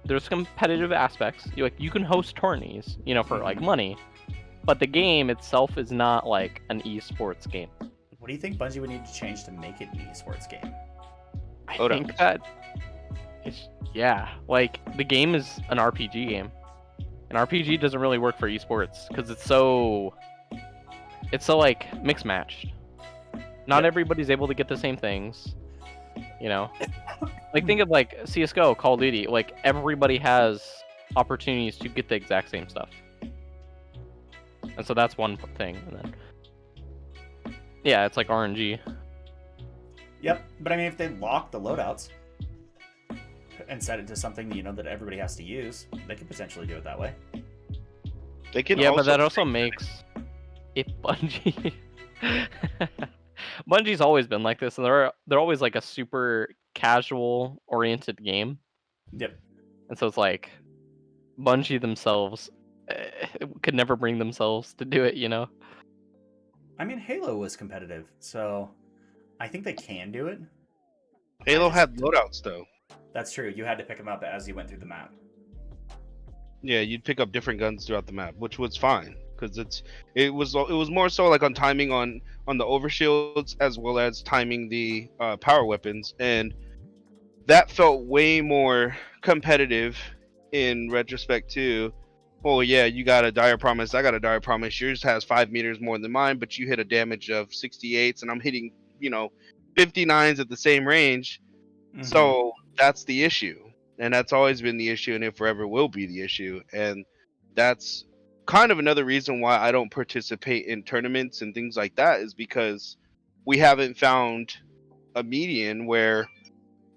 There's competitive aspects. You can host tourneys, for like money, but the game itself is not like an esports game. What do you think Bungie would need to change to make it an esports game? I think that like the game is an RPG game. An RPG doesn't really work for esports because it's so like mixed matched. Not everybody's able to get the same things, Like think of like CS:GO, Call of Duty. Like everybody has opportunities to get the exact same stuff, and so that's one thing. And then it's like RNG. Yep, but I mean, if they lock the loadouts and set it to something that everybody has to use, they could potentially do it that way. They can. But that also makes if Bungie. Bungie's always been like this, and they're always like a super casual oriented game. Yep. And so it's like Bungie themselves could never bring themselves to do it, I mean, Halo was competitive, so I think they can do it. Halo had loadouts though. That's true. You had to pick them up as you went through the map. Yeah, you'd pick up different guns throughout the map, which was fine because it was more so like on timing on the overshields as well as timing the power weapons, and that felt way more competitive in retrospect too. Oh yeah, you got a dire promise, I got a dire promise. Yours has 5 meters more than mine, but you hit a damage of 68s, and I'm hitting 59s at the same range. Mm-hmm. So that's the issue, and that's always been the issue, and it forever will be the issue. And that's kind of another reason why I don't participate in tournaments and things like that, is because we haven't found a median where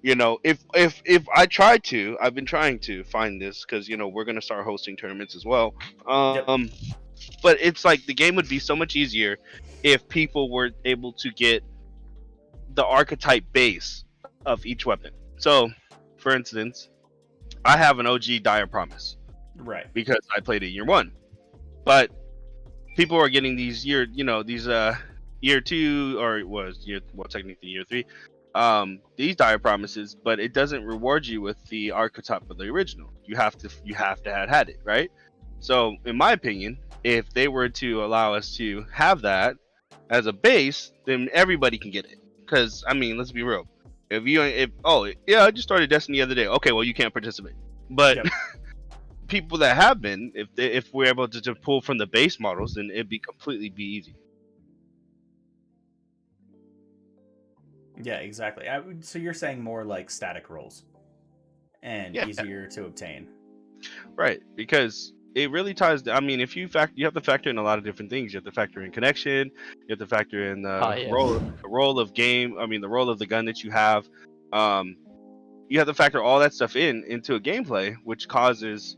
if I try to, I've been trying to find this because we're gonna start hosting tournaments as well. But it's like the game would be so much easier if people were able to get the archetype base of each weapon. So, for instance, I have an OG Dire Promise, right? Because I played it year 1, but people are getting these year 2 or it was technically year 3. These dire promises, but it doesn't reward you with the archetype of the original. You have to have had it, right? So in my opinion, if they were to allow us to have that as a base, then everybody can get it. Because I mean, let's be real. I just started Destiny the other day. Okay, well you can't participate. But people that have been, if we're able to pull from the base models, then it'd be completely easy. Yeah, exactly. So you're saying more like static rolls and easier to obtain. Right, because it really ties. I mean, if you have to factor in a lot of different things. You have to factor in connection. You have to factor in the role of game. I mean, the role of the gun that you have. you have to factor all that stuff into a gameplay, which causes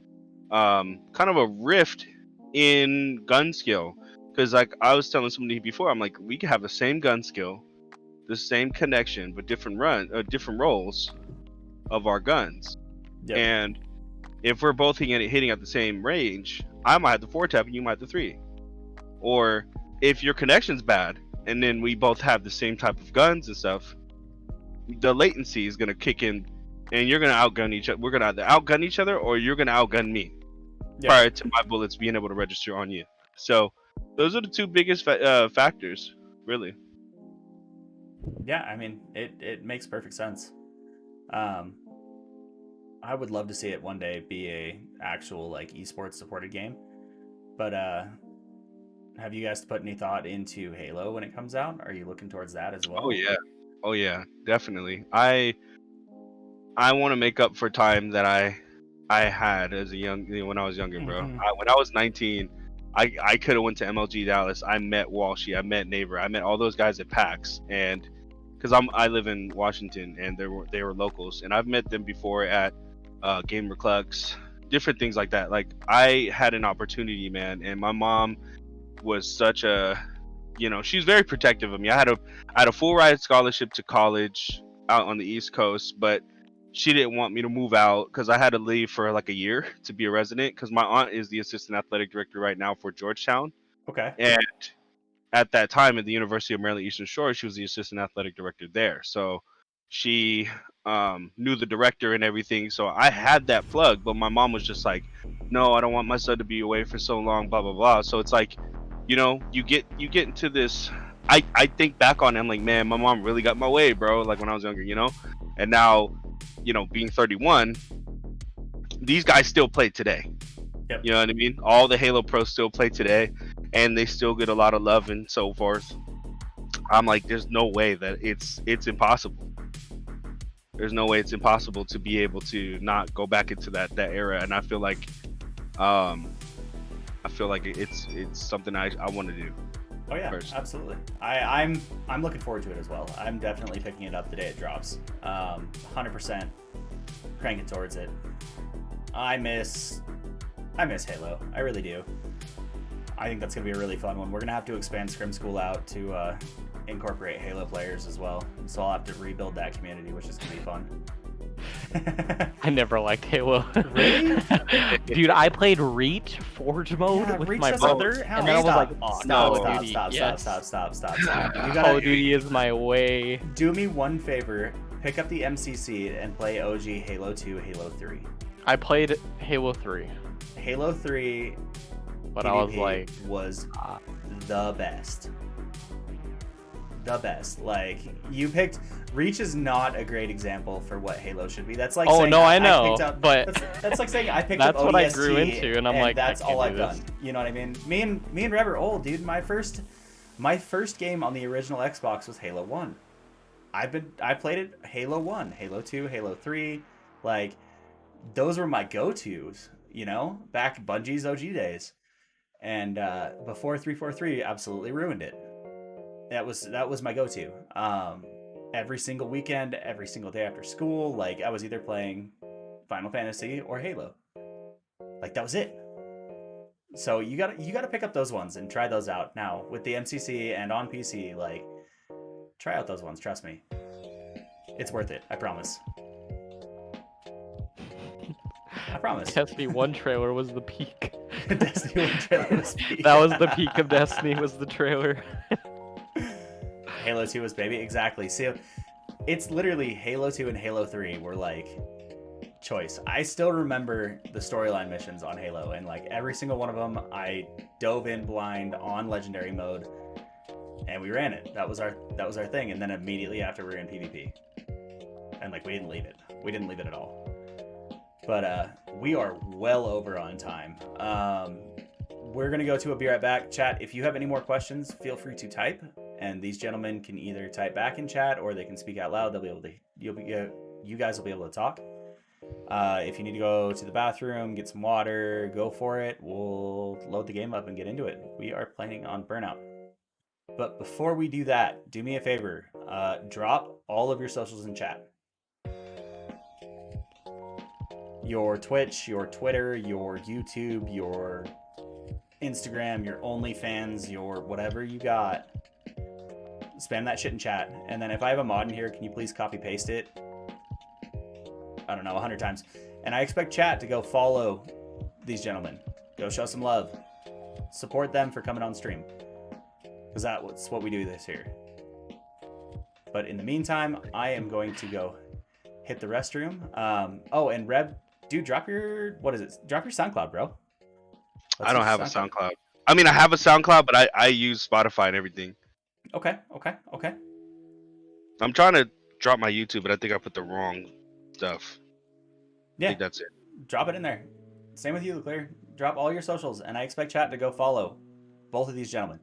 kind of a rift in gun skill. Because like I was telling somebody before, I'm like, we could have the same gun skill, the same connection, but different different rolls of our guns. Yep. And if we're both hitting at the same range, I might have the 4-tap and you might have the 3. Or if your connection's bad and then we both have the same type of guns and stuff, the latency is gonna kick in, and you're gonna outgun each other. We're gonna either outgun each other, or you're gonna outgun me Yep. prior to my bullets being able to register on you. So those are the two biggest factors, really. Yeah, I mean, it makes perfect sense. I would love to see it one day be a actual like esports supported game. But have you guys put any thought into Halo when it comes out? Are you looking towards that as well? Oh yeah, definitely. I want to make up for time that I had as a when I was younger, bro. Mhm. When I was 19, I could have went to MLG Dallas. I met Walshy, I met Neighbor, I met all those guys at PAX, and because I live in Washington and they were locals, and I've met them before at Gamer Clucks, different things like that. Like I had an opportunity, man, and my mom was such a, she's very protective of me. I had a full ride scholarship to college out on the East Coast, but she didn't want me to move out because I had to leave for like a year to be a resident, because my aunt is the assistant athletic director right now for Georgetown. Okay. And at that time at the University of Maryland Eastern Shore, she was the assistant athletic director there. So she knew the director and everything. So I had that plug, but my mom was just like, no, I don't want my son to be away for so long, blah, blah, blah. So it's like, you get into this. I think back on it, I'm like, man, my mom really got my way, bro. Like when I was younger, and now, being 31, these guys still play today. Yep. You know what I mean? All the Halo pros still play today, and they still get a lot of love and so forth. I'm like, there's no way that it's impossible. There's no way it's impossible to be able to not go back into that era. And I feel like it's something I want to do. Oh yeah, first. absolutely. I'm looking forward to it as well. I'm definitely picking it up the day it drops. 100% cranking towards it. I miss Halo. I really do. I think that's gonna be a really fun one. We're gonna have to expand Scrim School out to incorporate Halo players as well. So I'll have to rebuild that community, which is gonna be fun. I never liked Halo. Really? Dude, I played Reach Forge mode Yeah, with Reach my doesn't- brother, Hell, and then I was like, stop, Call stop, of Duty, yes. stop. You Call gotta of Duty is my way. do me one favor. Pick up the MCC and play OG Halo 2, Halo 3. I played Halo 3, Halo 3 but I was PvP like, was the best. The best. Like, you picked Reach is not a great example for what Halo should be. That's like oh saying no, I know, picked up, but that's like saying I picked up that's what I ODST grew into, and I'm like, that's I can't all do I've this. done. You know what I mean? Me and Reb are old, dude. My first game on the original Xbox was Halo 1. I played it Halo 1, Halo 2, Halo 3. Like, those were my go-tos, back Bungie's OG days. And before 343 absolutely ruined it. That was my go-to. Every single weekend, every single day after school, like I was either playing Final Fantasy or Halo. Like that was it. So you gotta pick up those ones and try those out now with the MCC and on PC. Like, try out those ones. Trust me, it's worth it. I promise. I promise. Destiny 1 trailer was the peak. Destiny 1 trailer was peak. That was the peak of Destiny, was the trailer. Halo 2 was baby, exactly. See, it's literally Halo 2 and Halo 3 were like choice. I still remember the storyline missions on Halo, and like every single one of them, I dove in blind on legendary mode, and we ran it. That was our thing. And then immediately after, we were in PvP, and like we didn't leave it. We didn't leave it at all. But we are well over on time. We're gonna go to a be right back. Chat, if you have any more questions, feel free to type, and these gentlemen can either type back in chat or they can speak out loud. They'll be able to. You guys will be able to talk. If you need to go to the bathroom, get some water, go for it. We'll load the game up and get into it. We are planning on Burnout. But before we do that, do me a favor. Drop all of your socials in chat. your Twitch, your Twitter, your YouTube, your Instagram, your OnlyFans, your whatever you got. Spam that shit in chat. And then if I have a mod in here, can you please copy paste it? I don't know, 100 times. And I expect chat to go follow these gentlemen. Go show some love. Support them for coming on stream. Because that's what we do this here. But in the meantime, I am going to go hit the restroom. Oh, and Reb, dude, drop your, Drop your SoundCloud, bro. I don't have a SoundCloud. I mean, I have a SoundCloud, but I use Spotify and everything. Okay. I'm trying to drop my YouTube, but I think I put the wrong stuff. Yeah. I think that's it. Drop it in there. Same with you, Leclear. Drop all your socials, and I expect chat to go follow both of these gentlemen.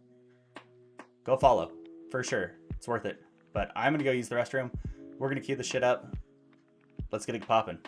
Go follow, for sure. It's worth it. But I'm going to go use the restroom. We're going to keep the shit up. Let's get it popping.